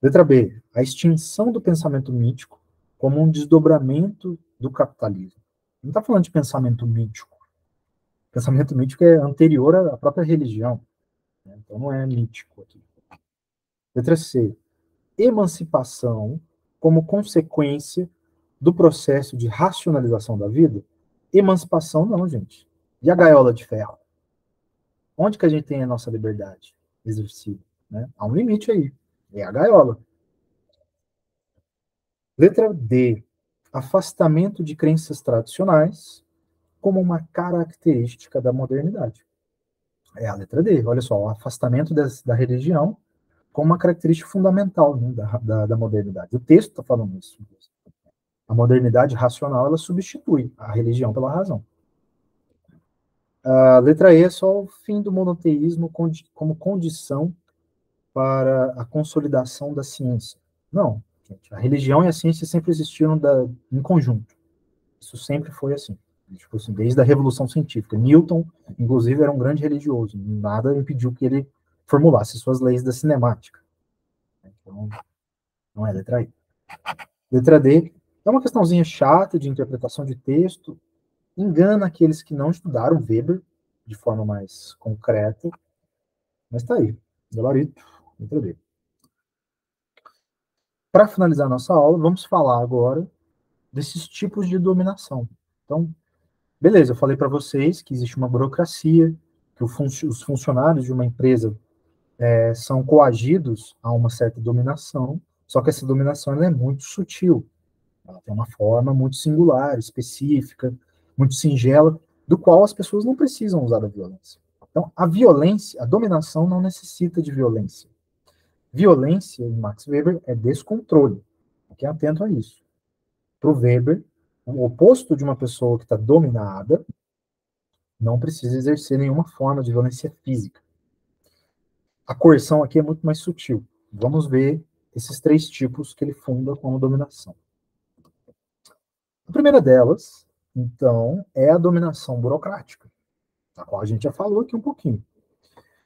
Letra B. A extinção do pensamento mítico como um desdobramento do capitalismo. Não está falando de pensamento mítico. Pensamento mítico é anterior à própria religião. Né? Então não é mítico aqui. Letra C. Emancipação como consequência do processo de racionalização da vida. Emancipação não, gente. E a gaiola de ferro? Onde que a gente tem a nossa liberdade exercida? Né? Há um limite aí. É a gaiola. Letra D. Afastamento de crenças tradicionais como uma característica da modernidade. É a letra D. Olha só, o afastamento da religião como uma característica fundamental, né, da modernidade. O texto está falando isso. A modernidade racional, ela substitui a religião pela razão. A letra E é só o fim do monoteísmo como condição para a consolidação da ciência. Não, gente, a religião e a ciência sempre existiram em conjunto. Isso sempre foi assim. Tipo assim, desde a Revolução Científica. Newton, inclusive, era um grande religioso. Nada impediu que ele formulasse suas leis da cinemática. Então, não é letra I. Letra D é uma questãozinha chata de interpretação de texto. Engana aqueles que não estudaram Weber de forma mais concreta. Mas tá aí. Gabarito, letra D. Para finalizar nossa aula, vamos falar agora desses tipos de dominação. Então, beleza, eu falei para vocês que existe uma burocracia, que os funcionários de uma empresa são coagidos a uma certa dominação, só que essa dominação ela é muito sutil. Ela tem uma forma muito singular, específica, muito singela, do qual as pessoas não precisam usar a violência. Então, a violência, a dominação não necessita de violência. Violência, em Max Weber, é descontrole. Fiquem atento a isso. Para o Weber, o oposto de uma pessoa que está dominada não precisa exercer nenhuma forma de violência física. A coerção aqui é muito mais sutil. Vamos ver esses três tipos que ele funda como dominação. A primeira delas, então, é a dominação burocrática, da qual a gente já falou aqui um pouquinho.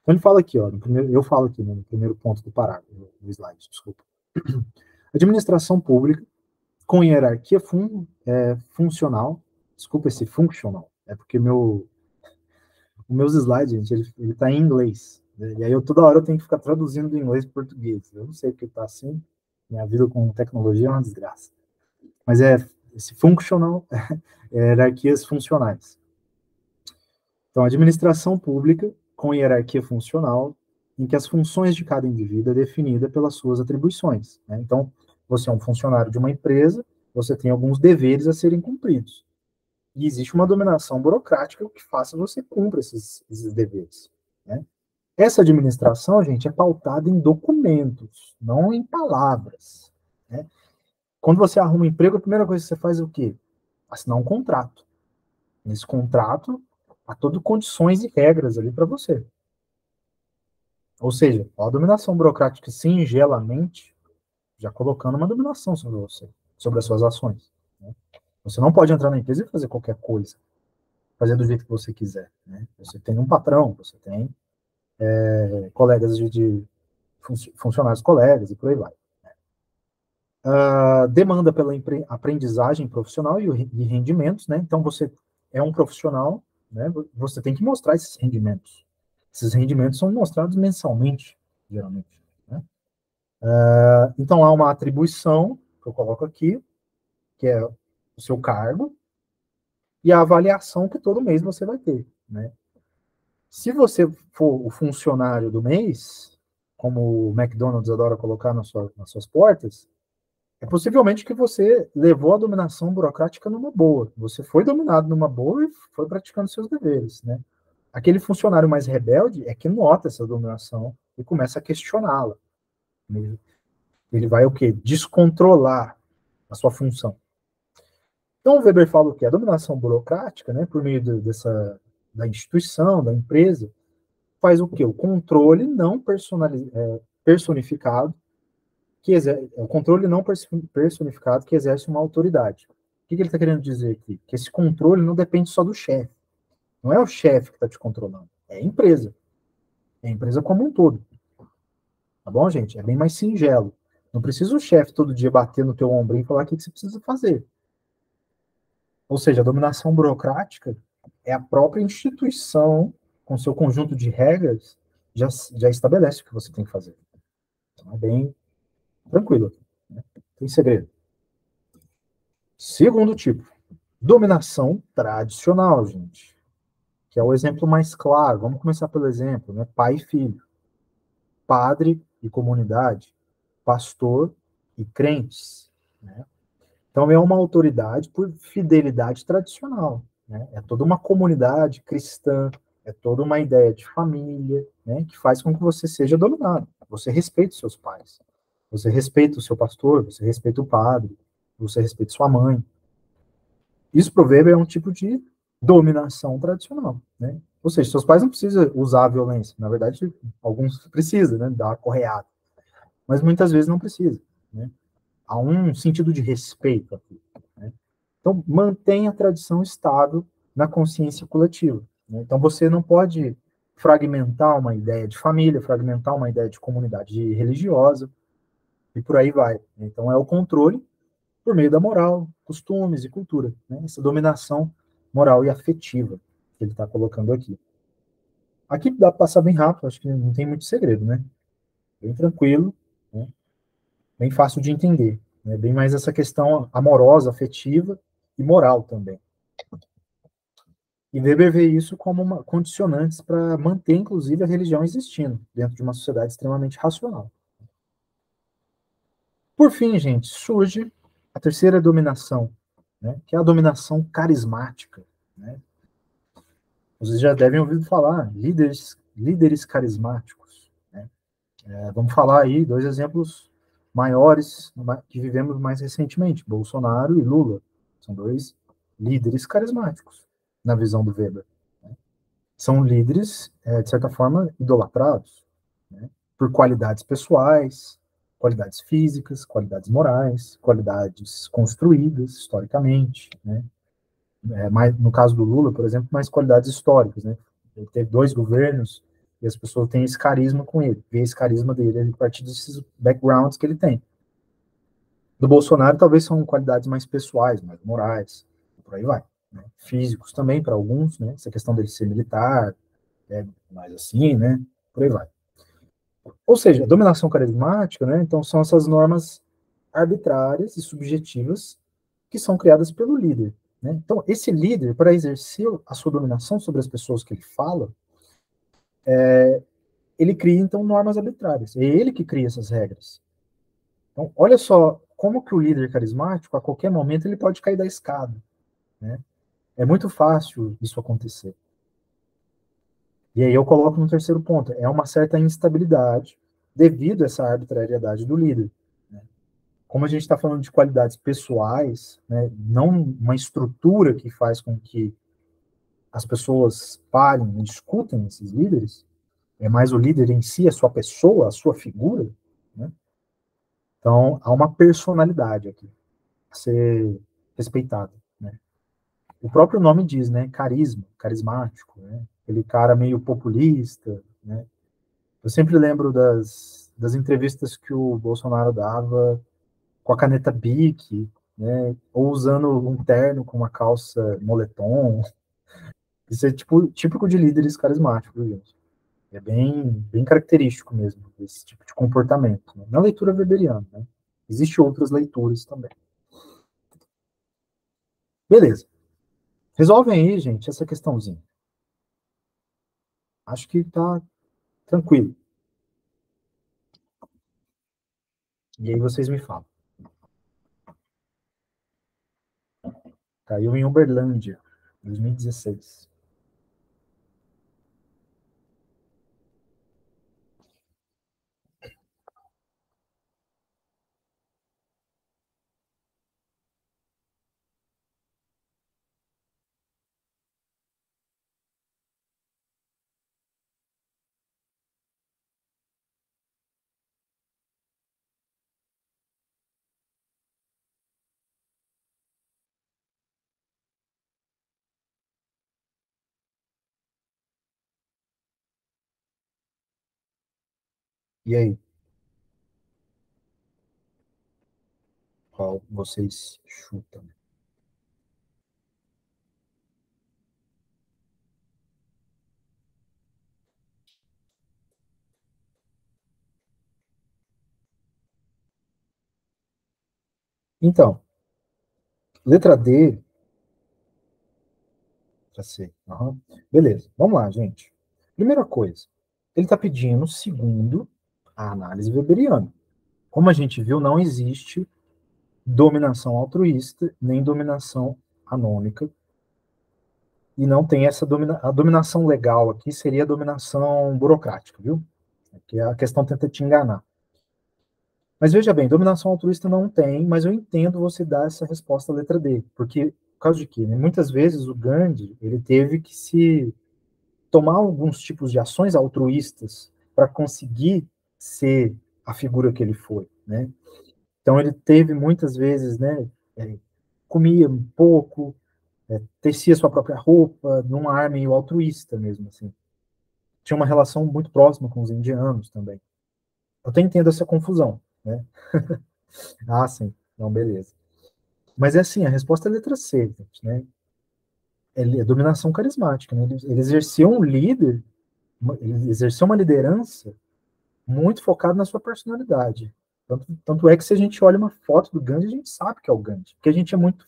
Então ele fala aqui, ó, eu falo aqui no primeiro ponto do parágrafo, do slide, desculpa. Administração pública com hierarquia funcional, desculpa esse funcional, é porque os meus slides, gente, ele tá em inglês, né? E aí toda hora eu tenho que ficar traduzindo do inglês para português. Eu não sei porque tá assim, minha vida com tecnologia é uma desgraça. Mas esse functional, hierarquias funcionais. Então, administração pública com hierarquia funcional, em que as funções de cada indivíduo é definida pelas suas atribuições. Né? Então, você é um funcionário de uma empresa, você tem alguns deveres a serem cumpridos. E existe uma dominação burocrática que faça você cumpra esses deveres. Né? Essa administração, gente, é pautada em documentos, não em palavras. Né? Quando você arruma um emprego, a primeira coisa que você faz é o quê? Assinar um contrato. Nesse contrato, há todas condições e regras ali para você. Ou seja, a dominação burocrática singelamente já colocando uma dominação sobre você, sobre as suas ações. Né? Você não pode entrar na empresa e fazer qualquer coisa, fazer do jeito que você quiser. Né? Você tem um patrão, você tem colegas de funcionários colegas e por aí vai. Demanda pela aprendizagem profissional e rendimentos, né? Então você é um profissional, né? Você tem que mostrar esses rendimentos. Esses rendimentos são mostrados mensalmente, geralmente. Né? Então há uma atribuição que eu coloco aqui, que é o seu cargo, e a avaliação que todo mês você vai ter, né? Se você for o funcionário do mês, como o McDonald's adora colocar nas suas portas, é possivelmente que você levou a dominação burocrática numa boa. Você foi dominado numa boa e foi praticando seus deveres, né? Aquele funcionário mais rebelde é que nota essa dominação e começa a questioná-la. Ele vai o quê? Descontrolar a sua função. Então, o Weber fala o quê? A dominação burocrática, né, por meio da instituição, da empresa, faz o quê? O controle não personificado o controle não personificado que exerce uma autoridade. O que ele está querendo dizer aqui? Que esse controle não depende só do chefe. Não é o chefe que está te controlando, é a empresa. É a empresa como um todo. Tá bom, gente? É bem mais singelo. Não precisa o chefe todo dia bater no teu ombrinho e falar o que você precisa fazer. Ou seja, a dominação burocrática é a própria instituição, com seu conjunto de regras, já estabelece o que você tem que fazer. Então é bem tranquilo. Né? Tem segredo. Segundo tipo, dominação tradicional, gente. Que é o exemplo mais claro. Vamos começar pelo exemplo, né? Pai e filho. Padre e comunidade. Pastor e crentes. Né? Então, é uma autoridade por fidelidade tradicional. Né? É toda uma comunidade cristã, é toda uma ideia de família, né? Que faz com que você seja dominado. Você respeita os seus pais. Você respeita o seu pastor, você respeita o padre, você respeita sua mãe. Isso, para o Weber, é um tipo de dominação tradicional, né? Ou seja, seus pais não precisam usar a violência. Na verdade, alguns precisam, né? Dar uma correada. Mas muitas vezes não precisa, né? Há um sentido de respeito aqui, né? Então, mantém a tradição estável na consciência coletiva. Né? Então, você não pode fragmentar uma ideia de família, fragmentar uma ideia de comunidade religiosa, e por aí vai. Então, é o controle por meio da moral, costumes e cultura. Né? Essa dominação moral e afetiva que ele está colocando aqui. Aqui dá para passar bem rápido, acho que não tem muito segredo, né? Bem tranquilo, né? Bem fácil de entender. Né? Bem mais essa questão amorosa, afetiva e moral também. E Weber vê isso como condicionantes para manter, inclusive, a religião existindo dentro de uma sociedade extremamente racional. Por fim, gente, surge a terceira dominação, né? Que é a dominação carismática. Né? Vocês já devem ouvir falar, líderes carismáticos. Né? Vamos falar aí dois exemplos maiores que vivemos mais recentemente, Bolsonaro e Lula. São dois líderes carismáticos, na visão do Weber. Né? São líderes, de certa forma, idolatrados, né? Por qualidades pessoais, qualidades físicas, qualidades morais, qualidades construídas historicamente, né? Mais, no caso do Lula, por exemplo, mais qualidades históricas, né? Ele teve 2 governos e as pessoas têm esse carisma com ele, vê esse carisma dele a partir desses backgrounds que ele tem. Do Bolsonaro, talvez são qualidades mais pessoais, mais morais, por aí vai. Né? Físicos também, para alguns, né? Essa questão dele ser militar, mais assim, né? Por aí vai. Ou seja, a dominação carismática, né? Então, são essas normas arbitrárias e subjetivas que são criadas pelo líder. Né? Então, esse líder, para exercer a sua dominação sobre as pessoas que ele fala, ele cria, então, normas arbitrárias. É ele que cria essas regras. Então, olha só como que o líder carismático, a qualquer momento, ele pode cair da escada. Né? É muito fácil isso acontecer. E aí eu coloco no terceiro ponto, é uma certa instabilidade devido a essa arbitrariedade do líder. Né? Como a gente está falando de qualidades pessoais, né, não uma estrutura que faz com que as pessoas parem e discutem esses líderes, é mais o líder em si, a sua pessoa, a sua figura, né? Então, há uma personalidade aqui a ser respeitada, né? O próprio nome diz, né? Carisma, carismático, né? Aquele cara meio populista, né? Eu sempre lembro das entrevistas que o Bolsonaro dava com a caneta Bic, né? Ou usando um terno com uma calça moletom. Isso é tipo, típico de líderes carismáticos, gente. É bem característico mesmo, esse tipo de comportamento. Né? Na leitura weberiana, né? Existem outras leituras também. Beleza. Resolvem aí, gente, essa questãozinha. Acho que tá tranquilo. E aí vocês me falam. Caiu em Uberlândia, 2016. E aí, qual vocês chutam? Então, letra D, letra C. Uhum. Beleza, vamos lá, gente. Primeira coisa, ele está pedindo, segundo a análise weberiana. Como a gente viu, não existe dominação altruísta nem dominação anômica, e não tem essa a dominação legal aqui seria a dominação burocrática, viu? Que a questão tenta te enganar. Mas veja bem, dominação altruísta não tem, mas eu entendo você dar essa resposta à letra D, porque por causa de quê? Né? Muitas vezes o Gandhi ele teve que se tomar alguns tipos de ações altruístas para conseguir ser a figura que ele foi, né? Então ele teve muitas vezes, né, comia um pouco, tecia sua própria roupa, num ar meio altruísta mesmo, assim. Tinha uma relação muito próxima com os indianos também. Eu até entendo essa confusão, né? Ah, sim, não, beleza. Mas é assim, a resposta é a letra C, gente, né? É dominação carismática, né? Ele exerceu um líder, ele exerceu uma liderança muito focada na sua personalidade. Tanto é que se a gente olha uma foto do Gandhi, a gente sabe que é o Gandhi, porque a gente é muito,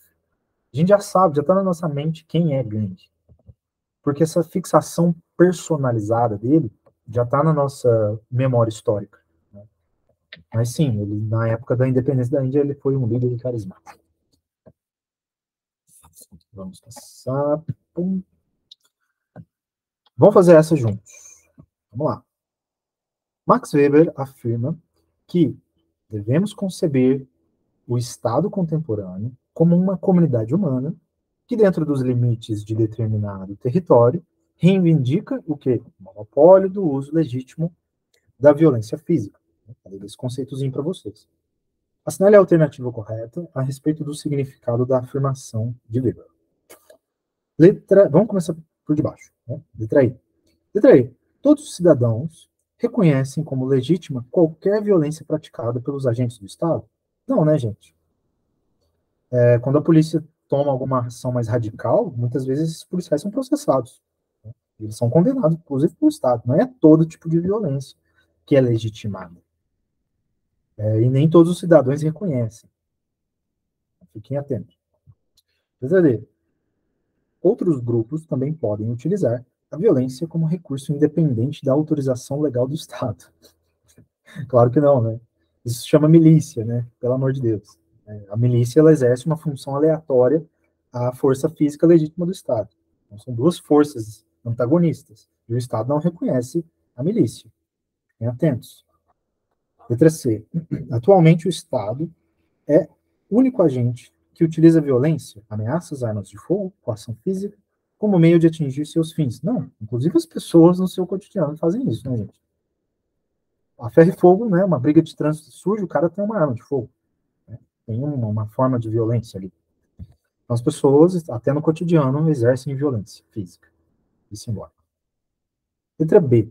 a gente já sabe, já está na nossa mente quem é Gandhi, porque essa fixação personalizada dele já está na nossa memória histórica. Né? Mas sim, ele, na época da independência da Índia, ele foi um líder carismático. Vamos passar. Pum. Vamos fazer essa juntos. Vamos lá. Max Weber afirma que devemos conceber o Estado contemporâneo como uma comunidade humana que, dentro dos limites de determinado território, reivindica o quê? O monopólio do uso legítimo da violência física. Falei desse conceitozinho para vocês. Assinale a alternativa correta a respeito do significado da afirmação de Weber. Vamos começar por debaixo. Né? Letra I. Letra I. Todos os cidadãos reconhecem como legítima qualquer violência praticada pelos agentes do Estado? Não, né, gente? Quando a polícia toma alguma ação mais radical, muitas vezes esses policiais são processados. Né? Eles são condenados, inclusive, pelo Estado. Não é todo tipo de violência que é legitimada. E nem todos os cidadãos reconhecem. Fiquem atentos. Letra D. Outros grupos também podem utilizar a violência como recurso independente da autorização legal do Estado. Claro que não, né? Isso se chama milícia, né? Pelo amor de Deus. A milícia ela exerce uma função aleatória à força física legítima do Estado. Então, são duas forças antagonistas. E o Estado não reconhece a milícia. Fiquem atentos. Letra C. Atualmente, o Estado é o único agente que utiliza violência, ameaças, armas de fogo, coação física, como meio de atingir seus fins. Não, inclusive as pessoas no seu cotidiano fazem isso, né, gente? a ferro e fogo, né, uma briga de trânsito sujo, o cara tem uma arma de fogo, né? Tem uma forma de violência ali. Então, as pessoas, até no cotidiano, exercem violência física e simbólica. Letra B.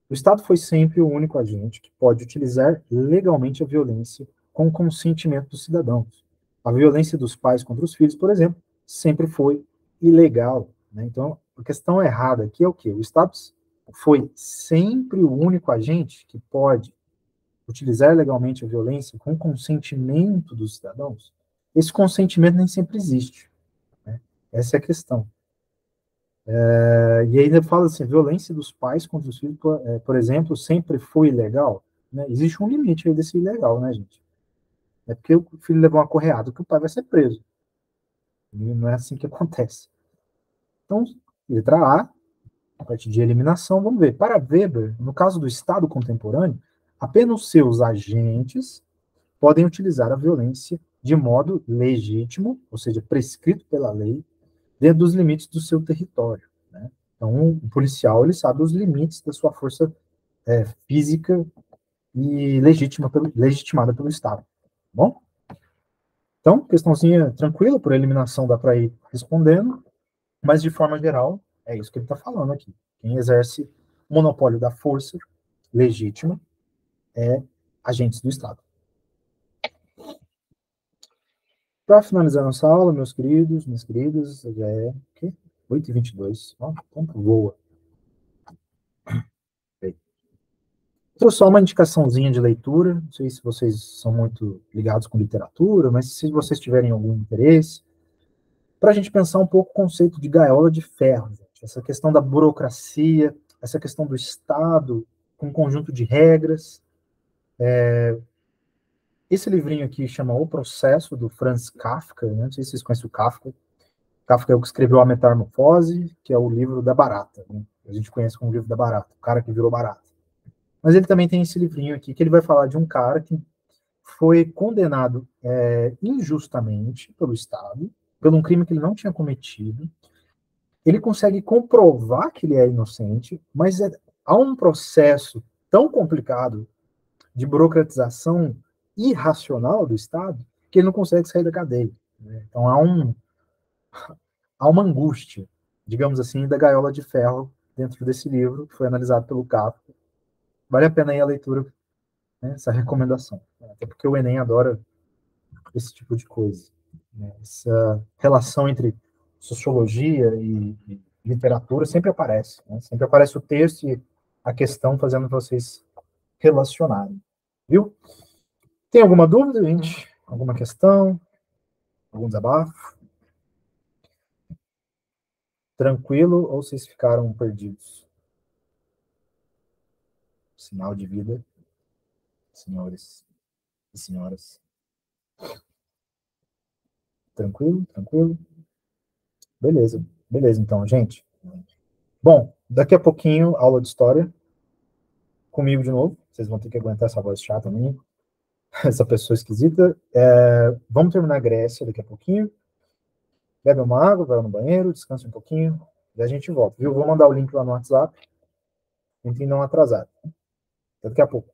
O Estado foi sempre o único agente que pode utilizar legalmente a violência com o consentimento dos cidadãos. A violência dos pais contra os filhos, por exemplo, sempre foi ilegal, né? Então, a questão errada aqui é o quê? O Estado foi sempre o único agente que pode utilizar legalmente a violência com consentimento dos cidadãos. Esse consentimento nem sempre existe, né? Essa é a questão. E ainda fala assim, violência dos pais contra os filhos, por exemplo, sempre foi ilegal, né? Existe um limite aí desse ilegal, né, gente? É porque o filho levou uma correada que o pai vai ser preso. E não é assim que acontece. Então, letra A, a partir de eliminação, vamos ver. Para Weber, no caso do Estado contemporâneo, apenas seus agentes podem utilizar a violência de modo legítimo, ou seja, prescrito pela lei, dentro dos limites do seu território, né? Então, o policial, ele sabe os limites da sua força física e legitimada pelo Estado. Tá bom? Então, questãozinha tranquila, por eliminação dá para ir respondendo, mas de forma geral, é isso que ele está falando aqui. Quem exerce o monopólio da força legítima é agentes do Estado. Para finalizar nossa aula, meus queridos, minhas queridas, já é 8h22. Ó, o tempo voa. Trouxe só uma indicaçãozinha de leitura, não sei se vocês são muito ligados com literatura, mas se vocês tiverem algum interesse, para a gente pensar um pouco o conceito de gaiola de ferro, gente. Essa questão da burocracia, essa questão do Estado, com um conjunto de regras. Esse livrinho aqui chama O Processo, do Franz Kafka, né? Não sei se vocês conhecem o Kafka. Kafka é o que escreveu A Metamorfose, que é o livro da barata, né? A gente conhece como o livro da barata, o cara que virou barata. Mas ele também tem esse livrinho aqui, que ele vai falar de um cara que foi condenado injustamente pelo Estado, por um crime que ele não tinha cometido. Ele consegue comprovar que ele é inocente, mas há um processo tão complicado de burocratização irracional do Estado que ele não consegue sair da cadeia, né? Então há uma angústia, digamos assim, da gaiola de ferro dentro desse livro, que foi analisado pelo Kafka. Vale a pena aí a leitura, né, essa recomendação. Até porque o Enem adora esse tipo de coisa, né? Essa relação entre sociologia e literatura sempre aparece, né? Sempre aparece o texto e a questão fazendo vocês relacionarem, viu? Tem alguma dúvida, gente? Alguma questão? Algum desabafo? Tranquilo ou vocês ficaram perdidos? Sinal de vida, senhores e senhoras. Tranquilo? Tranquilo? Beleza. Beleza, então, gente. Bom, daqui a pouquinho, aula de história. Comigo de novo. Vocês vão ter que aguentar essa voz chata minha, essa pessoa esquisita. Vamos terminar a Grécia daqui a pouquinho. Bebe uma água, vai no banheiro, descansa um pouquinho, e a gente volta, viu? Vou mandar o link lá no WhatsApp. Tentem não atrasar. Até daqui a pouco.